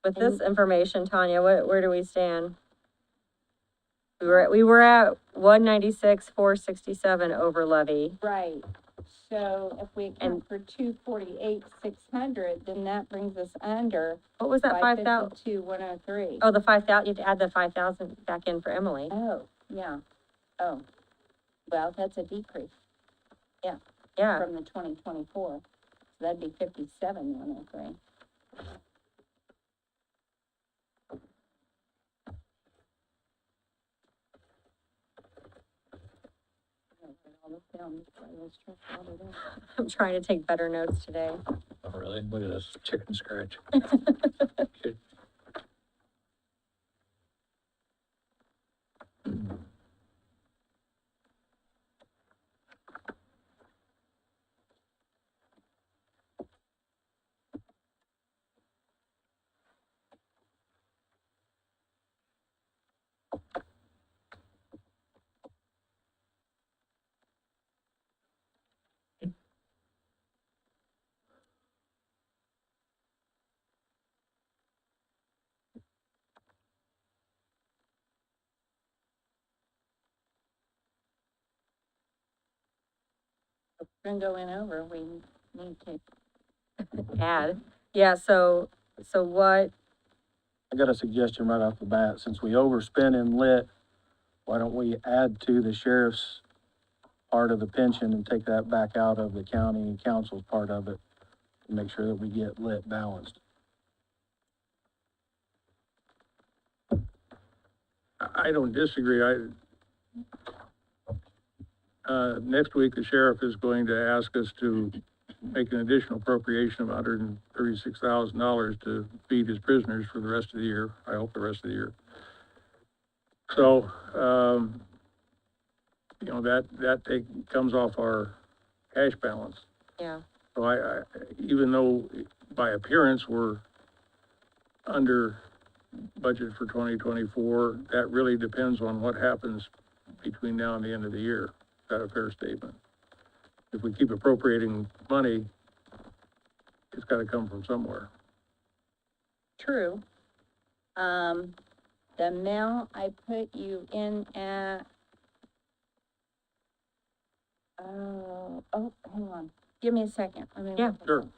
With this information, Tanya, where do we stand? We were at 196,467 over levy. Right, so if we And- account for 248,600, then that brings us under What was that 5,000? 552,103. Oh, the 5,000, you have to add the 5,000 back in for Emily. Oh, yeah, oh, well, that's a decrease Yeah, from the 2024, so that'd be 57,103. I'm trying to take better notes today. Oh, really? Look at this chicken scratch. We're gonna go in over, we need to, Add. Yeah, so what, I got a suggestion right off the bat, since we overspend in lit, why don't we add to the sheriff's part of the pension and take that back out of the county and council's part of it, and make sure that we get lit balanced. I don't disagree. Next week, the sheriff is going to ask us to make an additional appropriation of $136,000 to feed his prisoners for the rest of the year. I hope the rest of the year. So, you know, that comes off our cash balance. yeah, So I, even though by appearance, we're under budget for 2024, that really depends on what happens between now and the end of the year. Is that a fair statement? If we keep appropriating money, it's gotta come from somewhere. true. The amount I put you in at, hang on, give me a second, let me. Yeah. look at Sure. that.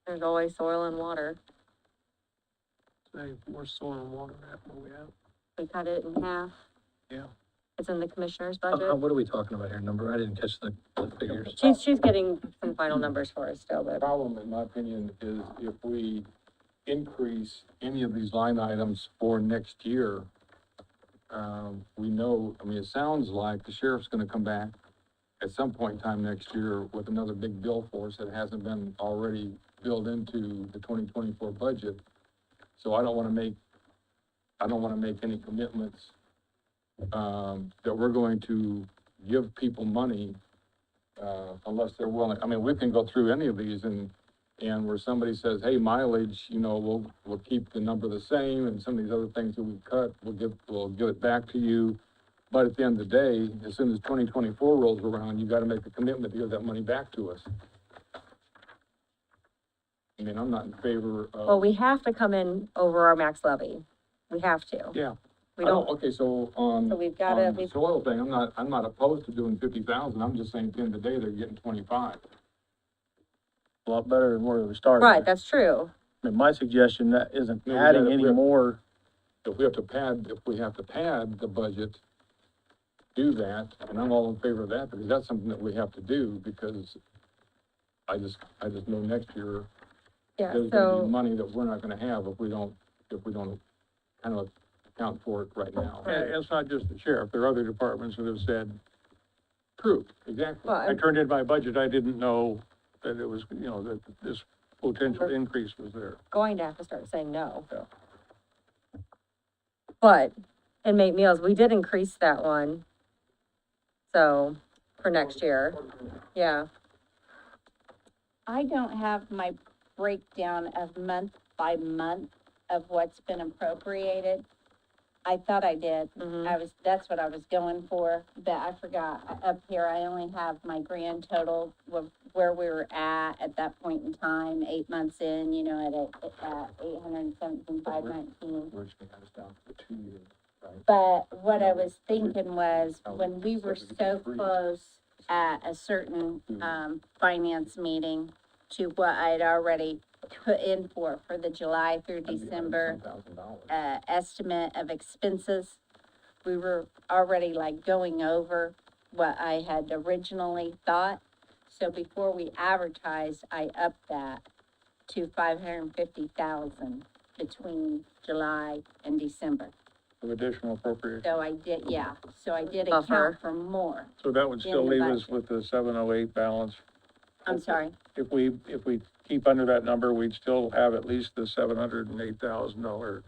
there's always soil and water. Say, more soil and water than what we have. We cut it in half. Yeah. It's in the commissioner's budget. What are we talking about here? Number? I didn't catch the figures. She's getting some final numbers for us still, The but, problem, in my opinion, is if we increase any of these line items for next year, we know, I mean, it sounds like the sheriff's gonna come back at some point in time next year with another big bill for us that hasn't been already built into the 2024 budget. So I don't wanna make any commitments, that we're going to give people money, unless they're willing. I mean, we can go through any of these and where somebody says, hey, mileage, you know, we'll keep the number the same, and some of these other things that we cut, we'll give it back to you. But at the end of the day, as soon as 2024 rolls around, you gotta make a commitment to give that money back to us. I mean, I'm not in favor of. well, we have to come in over our max levy. We have to. Yeah. We don't, Okay, so on. so we've gotta, On the soil thing, I'm not opposed to doing 50,000, I'm just saying at the end of the day, they're getting 25. A lot better than where we started. right, that's true. I mean, my suggestion, that isn't No, we adding gotta- any we have- more, If we have to pad the budget, do that, and I'm all in favor of that, because that's something that we have to do, because I just know next year, Yeah, there's gonna be so, money that we're not gonna have if we don't kind of account for it right now. And it's not just the sheriff, there are other departments that have said, true, exactly. Well, I turned in my budget, I didn't know that it was, that this potential increase was there. going to have to start saying no. Yeah. But inmate meals, we did increase that one. So, for next year, yeah. I don't have my breakdown of month by month of what's been appropriated. I thought I did. Mhm. That's what I was going for, but I forgot. Up here, I only have my grand total of where we were at that point in time, 8 months in, at 817,519. Originally had us down for 2 years, right? But what I was thinking was, when we were so close at a certain, finance meeting to what I'd already put in for the July through December, $10,000. estimate of expenses, we were already like going over what I had originally thought. So before we advertised, I upped that to 550,000 between July and December. Of additional appropriation. So I did, yeah, so I did Buffer. account for more. So that would still In the leave us budget. with the 708 balance. I'm sorry, If we keep under that number, we'd still have at least the $708,000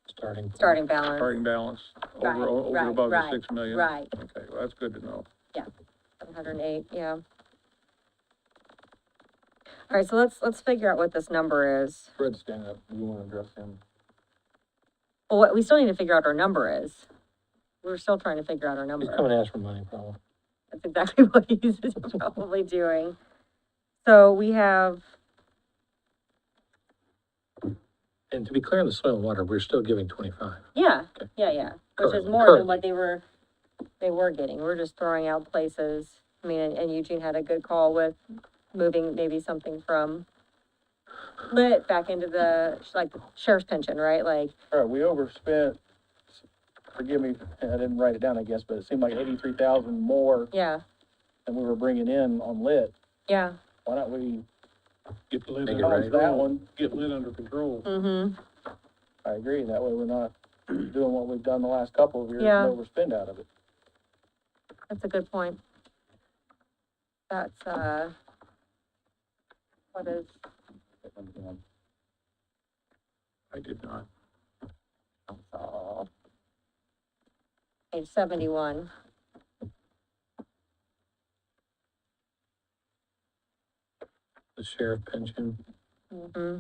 Starting. Starting balance, starting balance Right, over and right, above the right, 6 million. right. Okay, well, that's good to know. 708, yeah. All right, so let's figure out what this number is. Fred, stand up, you wanna address him? Well, what, we still need to figure out our number is. We're still trying to figure out our He's number. coming to ask for money, probably. That's exactly what he's probably doing. So we have, And to be clear on the soil and water, we're still giving 25. yeah, Okay. yeah, which is Currently- more than what they were getting. We're just throwing out places. I mean, and Eugene had a good call with moving maybe something from lit back into the, like, sheriff's pension, right? Like, All right, we overspent, forgive me, I didn't write it down, I guess, but it seemed like 83,000 more yeah, than we were bringing in on lit. yeah, Why don't we Get lit Make it balance right. that one? Get lit under control. mm-hmm, I agree, that way we're not doing what we've done the last couple of years Yeah. and overspend out of it. that's a good point. That's, what is, I did not. page 71. The sheriff pension, Mm-hmm.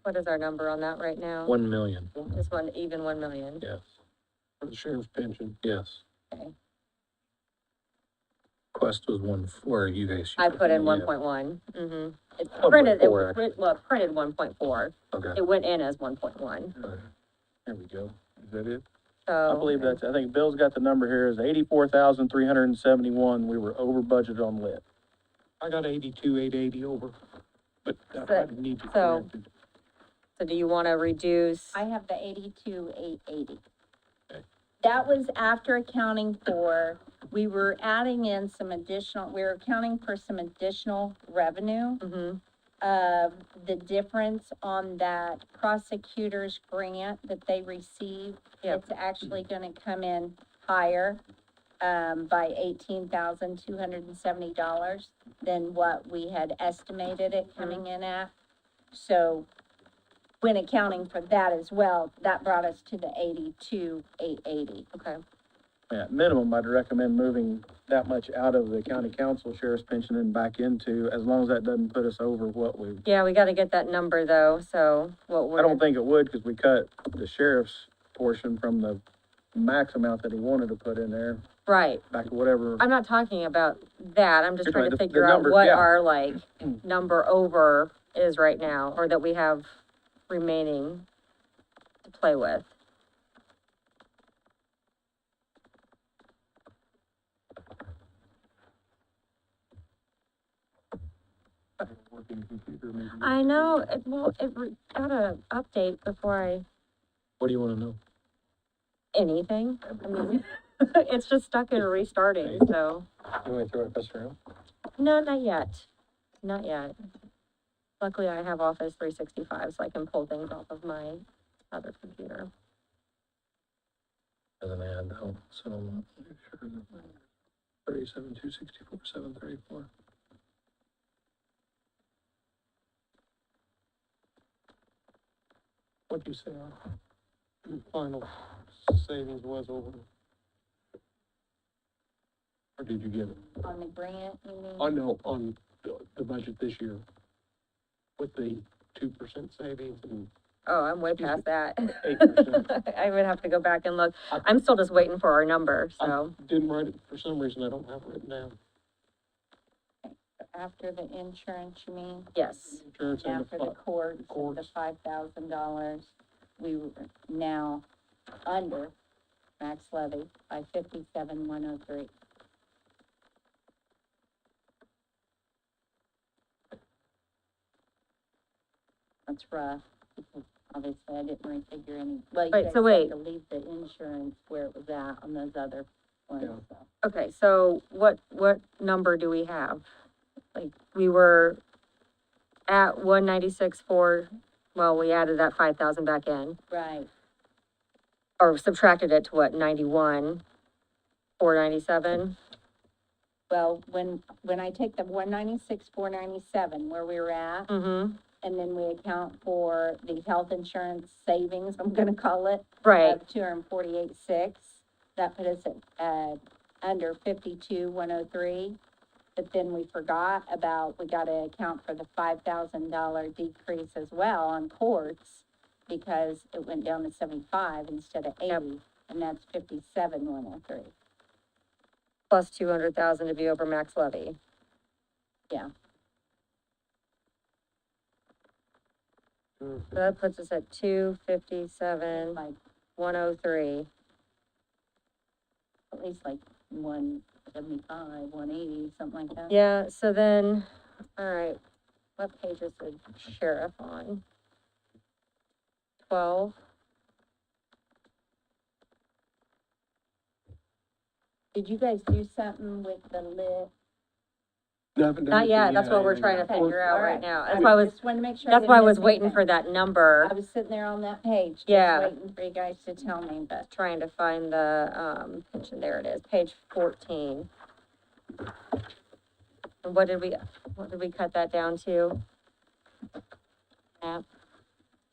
What is our number on that right now? 1 million, Just one, even 1 million. yes, For the sheriff's pension. yes. Okay. Quest was 1.4, you guys. I put in yeah. 1.1, mm-hmm. It's 1.4, printed, actually. well, it printed 1.4. Okay, It went in as 1.1, There we go. Is that it? so. I believe that's, I think Bill's got the number here, is 84,371, we were over budgeted on lit. I got 82,880 over, but that So- might need to be so- corrected. So do you wanna reduce? I have the 82,880. Okay. That was after accounting for, we were adding in we were accounting for some additional revenue. Mm-hmm, The difference on that prosecutor's grant that they received. Yep. It's actually gonna come in higher, by $18,270 than what we had estimated it coming in at. So when accounting for that as well, that brought us to the 82,880. okay, At minimum, I'd recommend moving that much out of the county council sheriff's pension and back into, as long as that doesn't put us over what we, yeah, we gotta get that number though, so what we're. I don't think it would, because we cut the sheriff's portion from the max amount that he wanted to put in there, Right, back to whatever. I'm not talking about that, I'm just You're trying right, to the figure out number, what yeah. our, like, number over is right now, or that we have remaining to play with. Working computer, maybe. I know, gotta update before what do you wanna know? anything, I mean, it's just stuck in restarting, so, You want me to throw it across the room? no, not yet, not yet. Luckily, I have Office 365, so I can pull things off of my other computer. as an ad though, so. 37,264,734. What'd you say our final savings was over? Or did you give it? On the grant, you mean? Oh, no, on the budget this year. With the 2% savings and Oh, I'm way past that. 8%. I would have to go back and look. I'm still just waiting for our number, so. I didn't write it, for some reason I don't have it written down. After the insurance, you mean? Yes. Insurance and After the courts, the courts. $5,000, we were now under max levy by 57,103. That's rough, because obviously I didn't refigure any, well, you Wait, guys so had wait. to leave the insurance where it was at on those other ones, Yeah. so. Okay, so what number do we have? Like, we were at 196,4, well, we added that 5,000 back in, Right, or subtracted it to what, 91, 497? well, when I take the 196, 497, where we were at, Mm-hmm, and then we account for the health insurance savings, I'm gonna call it, right, of 248,6, that put us at, under 52,103. But then we forgot about, we gotta account for the $5,000 decrease as well on courts, because it went down to 75 instead of 80, Yep. and that's 57,103. plus 200,000 to be over max levy. Yeah. So that puts us at 257, Like, 103. at least like 175, 180, something like that. Yeah, so then, all right, what page is the sheriff on? 12. Did you guys do something with the lit? Not yet, that's what we're trying to Okay, figure out all right right. now. I That's why I was, just wanted to make sure. that's why I didn't was miss waiting anything. for that I number, was sitting there on that page, just Yeah. waiting for you guys to tell me, but trying to find the, pension, there it is, page 14. And what did we cut that down to? Map?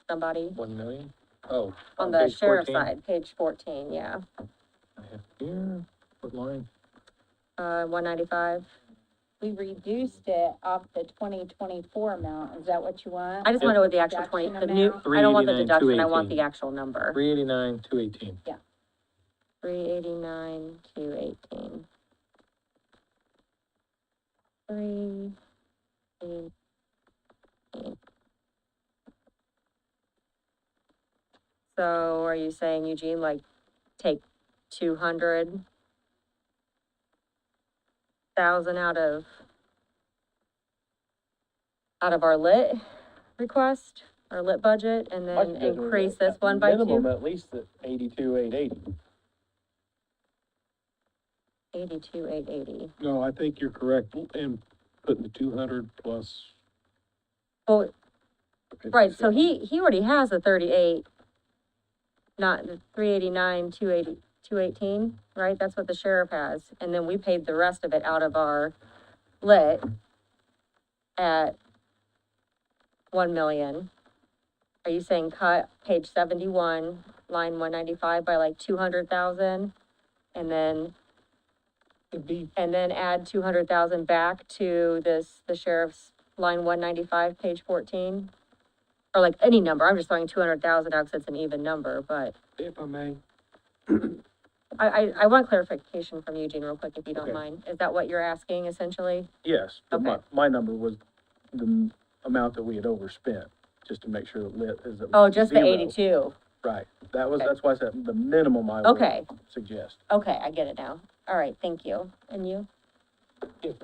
Somebody, 1 million? Oh. on the page sheriff's 14. side, page 14, yeah, I have here, what line? 195. we reduced it off the 2024 amount. Is that what you want? I just want to know what the actual Deduction 20, the new, amount? I don't want the 389, deduction, I want the 218. actual number. 389, 218. 389, 218. 318. So are you saying, Eugene, like, take 200,000 out of our lit request, our lit budget, and My then suggestion was increase at this one by Minimum, 2? at least at 82,880. 82,880. No, I think you're correct in putting the 200 plus. Well, right, so he already has the 38, not the 389, 218, right? That's what the sheriff has. And then we paid the rest of it out of our lit at 1 million. Are you saying cut page 71, line 195 by like 200,000? And then add 200,000 back to the sheriff's line 195, page 14? Or like any number, I'm just throwing 200,000 out because it's an even number, but If I may. I want clarification from Eugene real quick, if you don't Okay. mind. Is that what you're asking essentially? Yes, but Okay. my number was the amount that we had overspent, just to make sure that lit is at Oh, least just the zero. 82. Right, that's why I said the minimum I Okay. would suggest. Okay, I get it now. All right, thank you. And you? If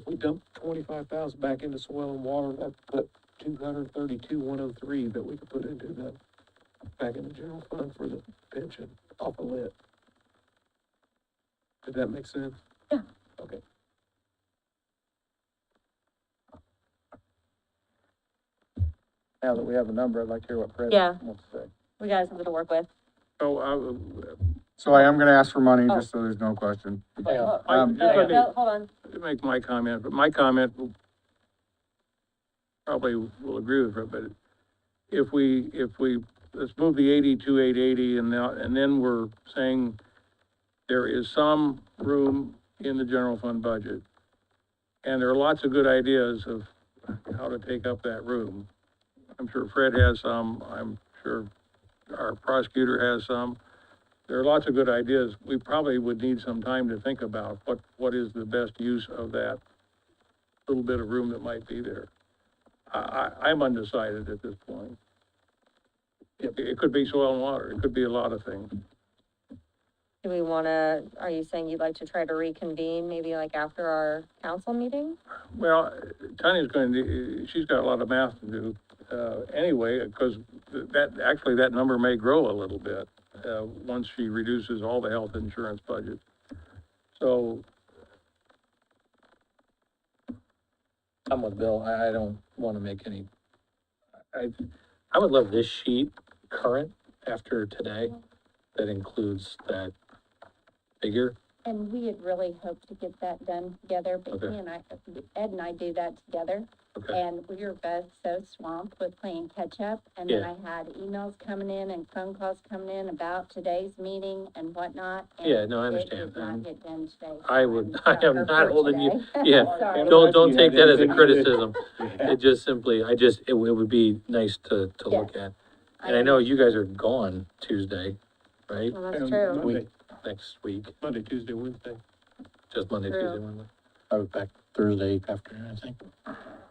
we dump 25,000 back into soil and water, that put 232,103 that we could put into the, back in the general fund for the pension off of lit. Did that make sense? Yeah. Okay. Now that we have a number, I'd like to hear what Fred Yeah. wants to say. We got something to work with. So, So I am gonna ask for money, Oh. just so there's no question. Just Bill, let me hold on. make my comment, but my comment will probably will agree with her, but if we, let's move the 80 to 880, and then we're saying there is some room in the general fund budget. And there are lots of good ideas of how to take up that room. I'm sure Fred has some, I'm sure our prosecutor has some. There are lots of good ideas. We probably would need some time to think about what is the best use of that little bit of room that might be there. I'm undecided at this point. It could be soil and water, it could be a lot of things. Do we wanna, are you saying you'd like to try to reconvene maybe like after our council meeting? Well, Tanya's she's got a lot of math to do, anyway, because that number may grow a little bit, once she reduces all the health insurance budget. So, I'm with Bill, I don't wanna make any, I would love this sheet current after today, that includes that figure. And we had really hoped to get that done together, but Okay. Ed and I do that together. Okay, And we were both so swamped with playing catch up, and then Yeah. I had emails coming in and phone calls coming in about today's meeting and whatnot. And Yeah, no, I It understand. did not get done today. I would, I I'm am sorry not for holding you, today. yeah, Sorry. don't take that as a anything to do. criticism. It just simply, it would be nice to look at. And I know you guys are gone Tuesday, right? Well, that's And true. Monday, Next week, Monday, Tuesday, Wednesday. just Monday, True. Tuesday, Wednesday. I was back Thursday afternoon, I think.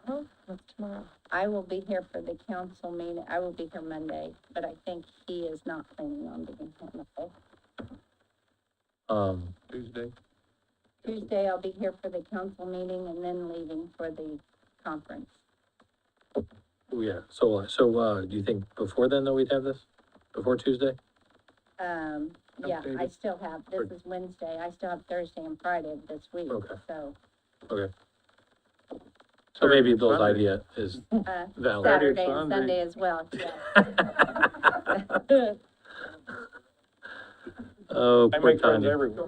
Oh, that's tomorrow. I will be here for the council meeting. I will be here Monday, but I think he is not planning on being here on the fifth. Tuesday. Tuesday, I'll be here for the council meeting and then leaving for the conference. Oh, yeah, so, do you think before then, though, we'd have this? Before Tuesday? Yeah, I Updated. still have, this is Wednesday, I still have Thursday and Friday this week, Okay. so, Okay. So maybe Bill's Sunday. idea is valid. Saturday and Sunday. Sunday as well, yeah. Oh, I poor make friends Tanya. everywhere.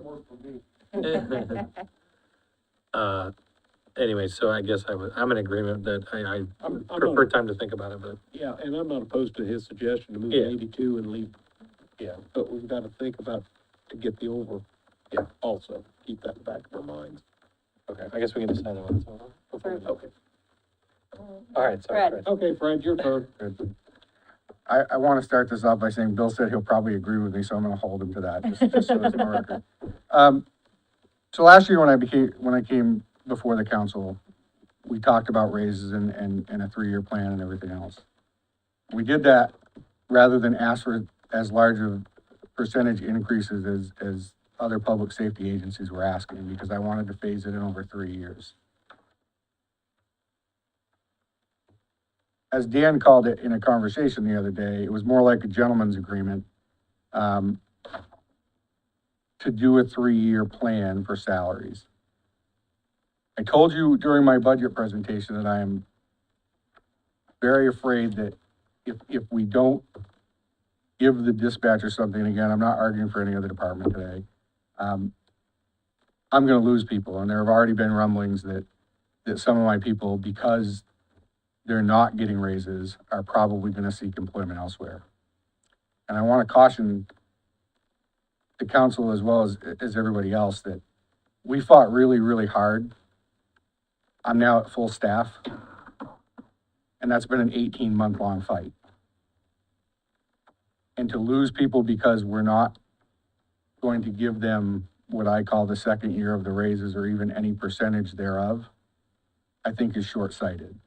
Anyway, so I guess I'm in agreement that I I'm prefer not, time to think about it, but, yeah, and I'm not opposed to his suggestion to move Yeah. to 82 and leave. Yeah. But we've got to think about, to get the over. Yeah. Also, keep that in the back of our minds. okay, I guess we can decide on what's over. before we- Okay. All right, sorry, Fred. Fred. Okay, Fred, your turn. I want to start this off by saying Bill said he'll probably agree with me, so I'm gonna hold him to that, just so it's on record. So last year when I came before the council, we talked about raises and a 3-year plan and everything else. We did that rather than ask for as large of percentage increases as other public safety agencies were asking, because I wanted to phase it in over 3 years. As Dan called it in a conversation the other day, it was more like a gentleman's agreement, to do a 3-year plan for salaries. I told you during my budget presentation that I am very afraid that if we don't give the dispatcher something, again, I'm not arguing for any other department today, I'm gonna lose people, and there have already been rumblings that some of my people, because they're not getting raises, are probably gonna seek employment elsewhere. And I wanna caution the council as well as everybody else that we fought really, really hard. I'm now at full staff, and that's been an 18-month-long fight. And to lose people because we're not going to give them what I call the second year of the raises or even any percentage thereof, I think is short-sighted.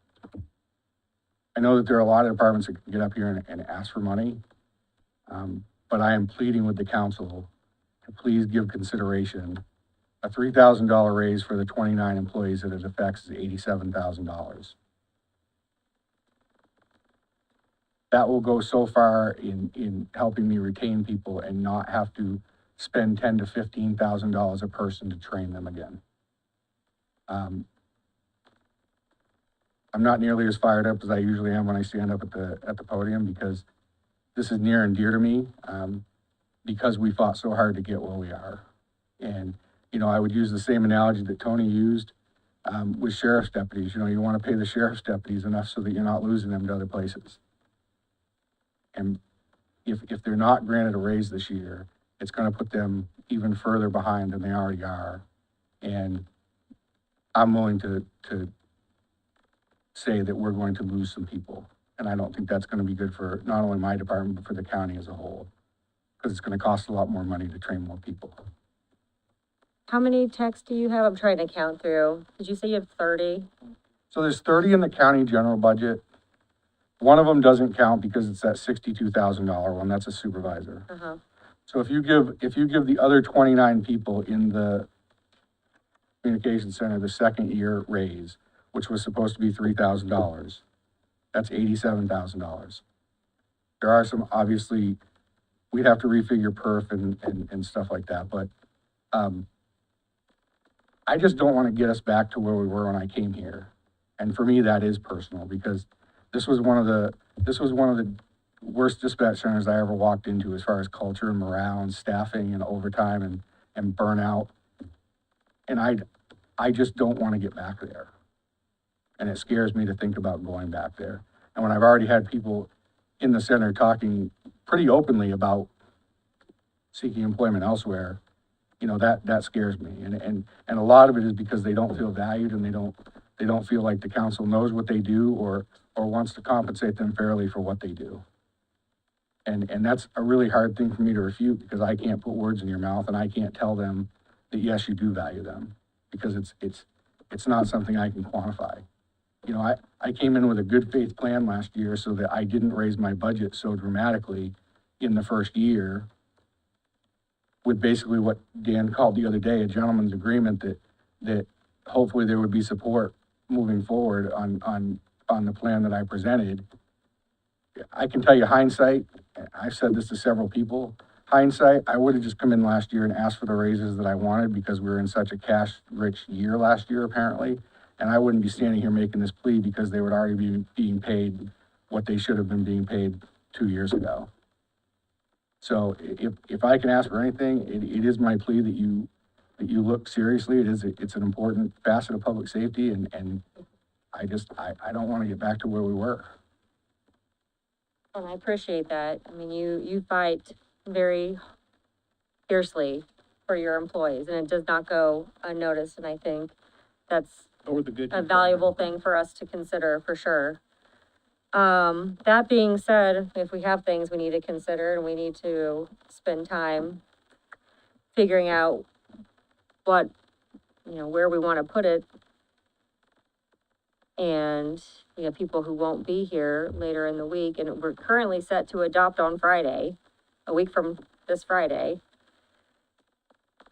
I know that there are a lot of departments that can get up here and ask for money, but I am pleading with the council to please give consideration. A $3,000 raise for the 29 employees that it affects is $87,000. That will go so far in helping me retain people and not have to spend $10,000 to $15,000 a person to train them again. I'm not nearly as fired up as I usually am when I stand up at the podium, because this is near and dear to me. because we fought so hard to get where we are. And, you know, I would use the same analogy that Tony used, with sheriff's deputies. You know, you want to pay the sheriff's deputies enough so that you're not losing them to other places. And if they're not granted a raise this year, it's gonna put them even further behind than they already are. And I'm willing to say that we're going to lose some people. And I don't think that's gonna be good for not only my department, but for the county as a whole. Because it's gonna cost a lot more money to train more people. How many techs do you have? I'm trying to count through. Did you say you have 30? So there's 30 in the county general budget. One of them doesn't count because it's that $62,000 one, that's a supervisor. Uh-huh. So if you give the other 29 people in the communication center the second year raise, which was supposed to be $3,000, that's $87,000. There are some, obviously, we'd have to refigure perf and stuff like that, but, I just don't want to get us back to where we were when I came here. And for me, that is personal because this was one of the worst dispatch centers I ever walked into as far as culture and morale and staffing and overtime and burnout. And I just don't want to get back there. And it scares me to think about going back there. And when I've already had people in the center talking pretty openly about seeking employment elsewhere, you know, that scares me. And a lot of it is because they don't feel valued and they don't feel like the council knows what they do or wants to compensate them fairly for what they do. And that's a really hard thing for me to refute because I can't put words in your mouth and I can't tell them that, yes, you do value them because it's not something I can quantify. You know, I came in with a good faith plan last year so that I didn't raise my budget so dramatically in the first year with basically what Dan called the other day, a gentleman's agreement that hopefully there would be support moving forward on the plan that I presented. I can tell you hindsight, I've said this to several people, hindsight, I would have just come in last year and asked for the raises that I wanted because we were in such a cash-rich year last year, apparently. And I wouldn't be standing here making this plea because they would already be being paid what they should have been being paid 2 years ago. So if I can ask for anything, it is my plea that you look seriously. It's an important facet of public safety and I don't want to get back to where we were. And I appreciate that. I mean, you fight very fiercely for your employees and it does not go unnoticed. And I think that's Or the good. a valuable thing for us to consider for sure. That being said, if we have things we need to consider and we need to spend time figuring out what, where we want to put it. And we have people who won't be here later in the week and we're currently set to adopt on Friday, a week from this Friday.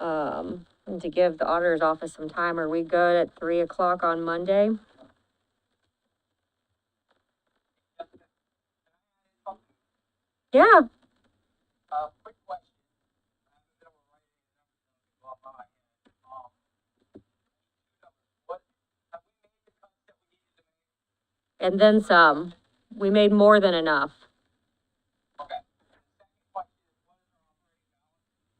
And to give the auditor's office some time, are we good at 3 o'clock on Monday? Yeah. Quick question. What have we made the cuts that we needed to make? And then some. We made more than enough. Okay. Second question is what is our operating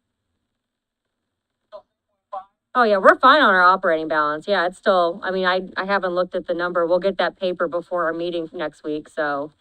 balance? Still 6.5? Oh yeah, we're fine on our operating balance. Yeah, it's still, I mean, I haven't looked at the number. We'll get that paper before our meeting next week, so.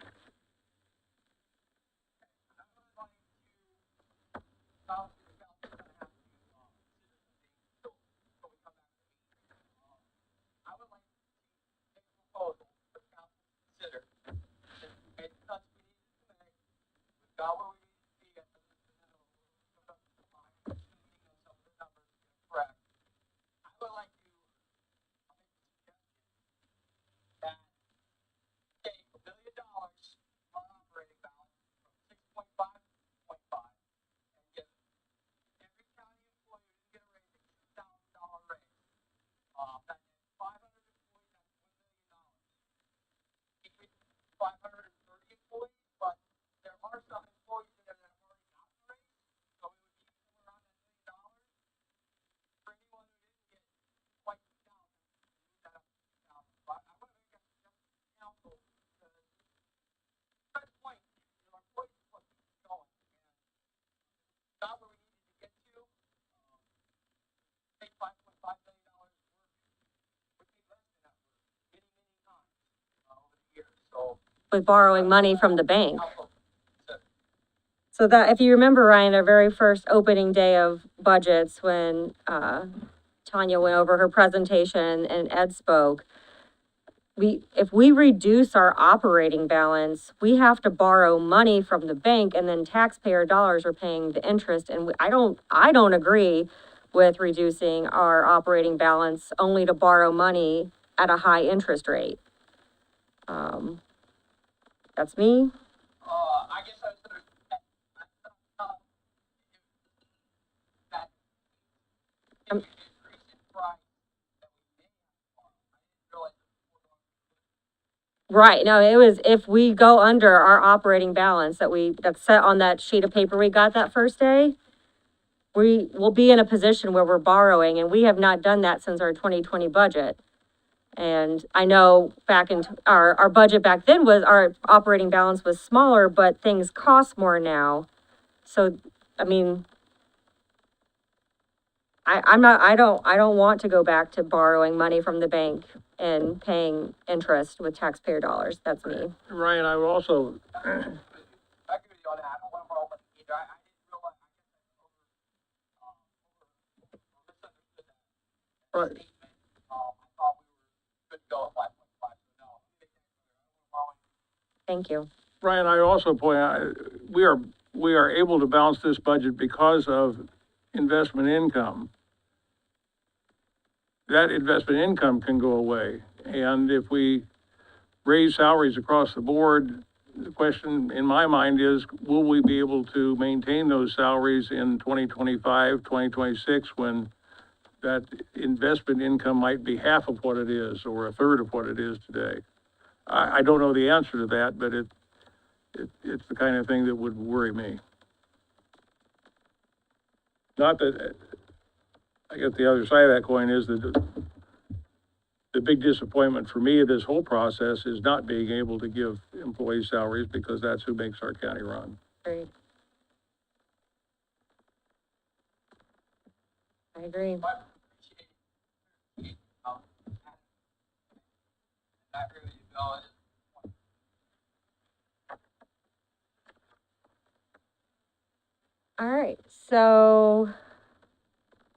with borrowing money from the bank. So that, if you remember, Ryan, our very first opening day of budgets, when, Tanya went over her presentation and Ed spoke, if we reduce our operating balance, we have to borrow money from the bank, and then taxpayer dollars are paying the interest, and I don't agree with reducing our operating balance only to borrow money at a high interest rate. That's me. I guess I was sort of, that Um, increase in price that we may have to borrow. I didn't realize Right, no, it was, if we go under our operating balance that's set on that sheet of paper we got that first day, we will be in a position where we're borrowing, and we have not done that since our 2020 budget. And I know back in, our budget back then was, our operating balance was smaller, but things cost more now. So, I mean, I don't want to go back to borrowing money from the bank and paying interest with taxpayer dollars. That's me. Ryan, I would also, I agree with you on that. I don't want to borrow money either. I didn't realize, misunderstood that. right, Statement. I thought we were good to go at 5.5, so no. Thank you. Ryan, I also point out, we are able to balance this budget because of investment income. That investment income can go away, and if we raise salaries across the board, the question in my mind is, will we be able to maintain those salaries in 2025, 2026, when that investment income might be half of what it is, or a third of what it is today? I don't know the answer to that, but it's the kind of thing that would worry me. Not that, I guess the other side of that coin is that the big disappointment for me of this whole process is not being able to give employees salaries, because that's who makes our county run. Great. I agree. But appreciate, I agree with you, Bill. All right, so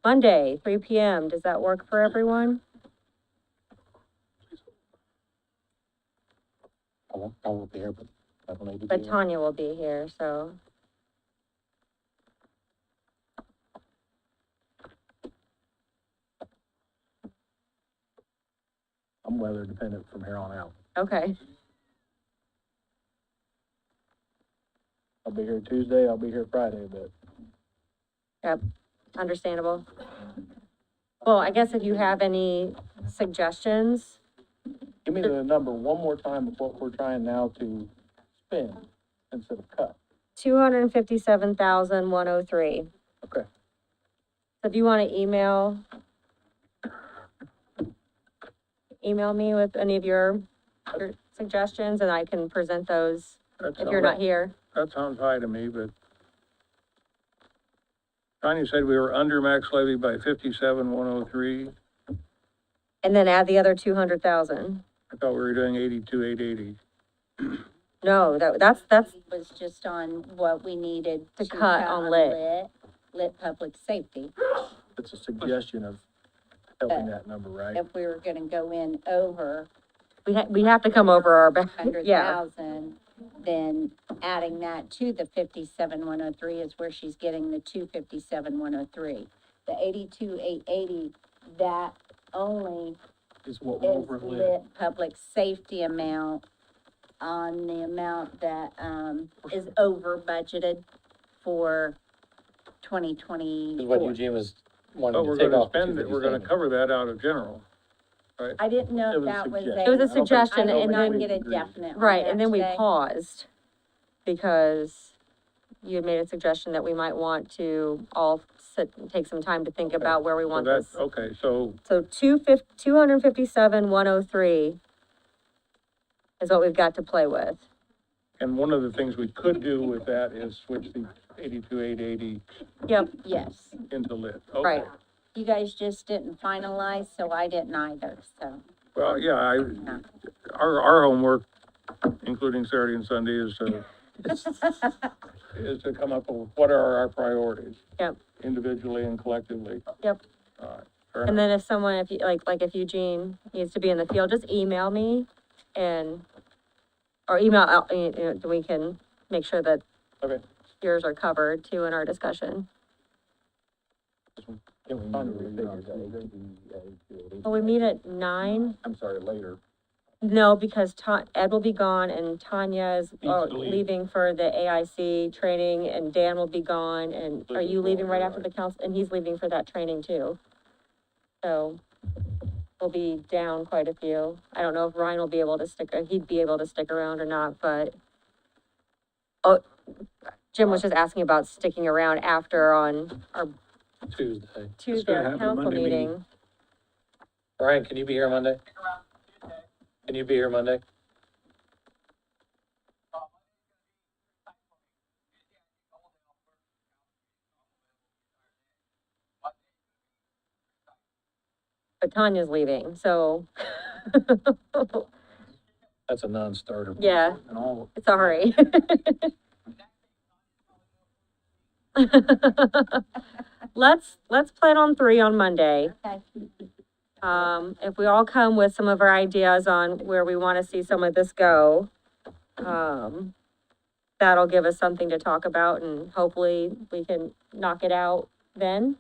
Monday, 3 PM, does that work for everyone? I won't be here, but I don't need to be But here. Tanya will be here, so. I'm weather dependent from here on out. Okay, I'll be here Tuesday, I'll be here Friday, but yep, understandable. Well, I guess if you have any suggestions, give me the number one more time of what we're trying now to spend instead of cut. 257,103. Okay. So if you want to email me with any of your suggestions, and I can present those if you're not here. That sounds high to me, but Tanya said we were under max levy by 57,103. And then add the other 200,000. I thought we were doing 82,880. No, that's, It was just on what we needed To to cut on lit. lit public safety. It's a suggestion of helping that number, right? If we were gonna go in over we have to come over our, yeah, 100,000, then adding that to the 57,103 is where she's getting the 257,103. The 82,880, that only Is what we're is over lit. lit public safety amount on the amount that, is over budgeted for 2024. Is what Eugene was wanting But to we're take gonna off. the spend it, we're gonna 257. cover that out of general. I didn't know It if was a that was suggestion. It was a I don't think- suggestion, I did and not then, get a definite on right, that and then we today. paused because you had made a suggestion that we might want to all sit and take some time to think about where we So want that's, this. okay, so 257,103 is what we've got to play with. and one of the things we could do with that is switch the 82,880 Yep, Yes, into lit. Okay. right. you guys just didn't finalize, so I didn't either, so. Well, yeah, our homework including Saturday and Sunday, is to come up with what are our priorities. Yep. Individually and collectively. Yep. All right, fair And enough. then if someone, if you, like if Eugene needs to be in the field, just email me and, or email out, we can make sure that Okay. yours are covered too in our discussion. Well, we meet at 9. I'm sorry, later. No, because Ed will be gone and Tanya is Needs to leave. leaving for the AIC training and Dan will be gone and are you leaving right after the council? And he's leaving for that training too. So we'll be down quite a few. I don't know if Ryan will be able to he'd be able to stick around or not, but Jim was just asking about sticking around after on our Tuesday. Tuesday have the council Monday meeting. meeting. Brian, can you be here Monday? Can you be here Monday? But Tanya's leaving, so. That's a non-starter. Yeah, And all, sorry. Let's plan on 3 on Monday. Okay. If we all come with some of our ideas on where we want to see some of this go, that'll give us something to talk about and hopefully we can knock it out then.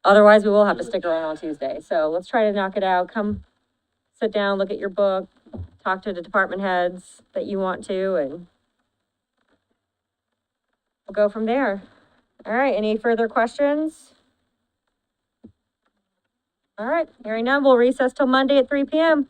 Otherwise, we will have to stick around on Tuesday. So let's try to knock it out. Come sit down, look at your book, talk to the department heads that you want to, and we'll go from there. All right, any further questions? All right, hearing none, we'll recess till Monday at 3 p.m.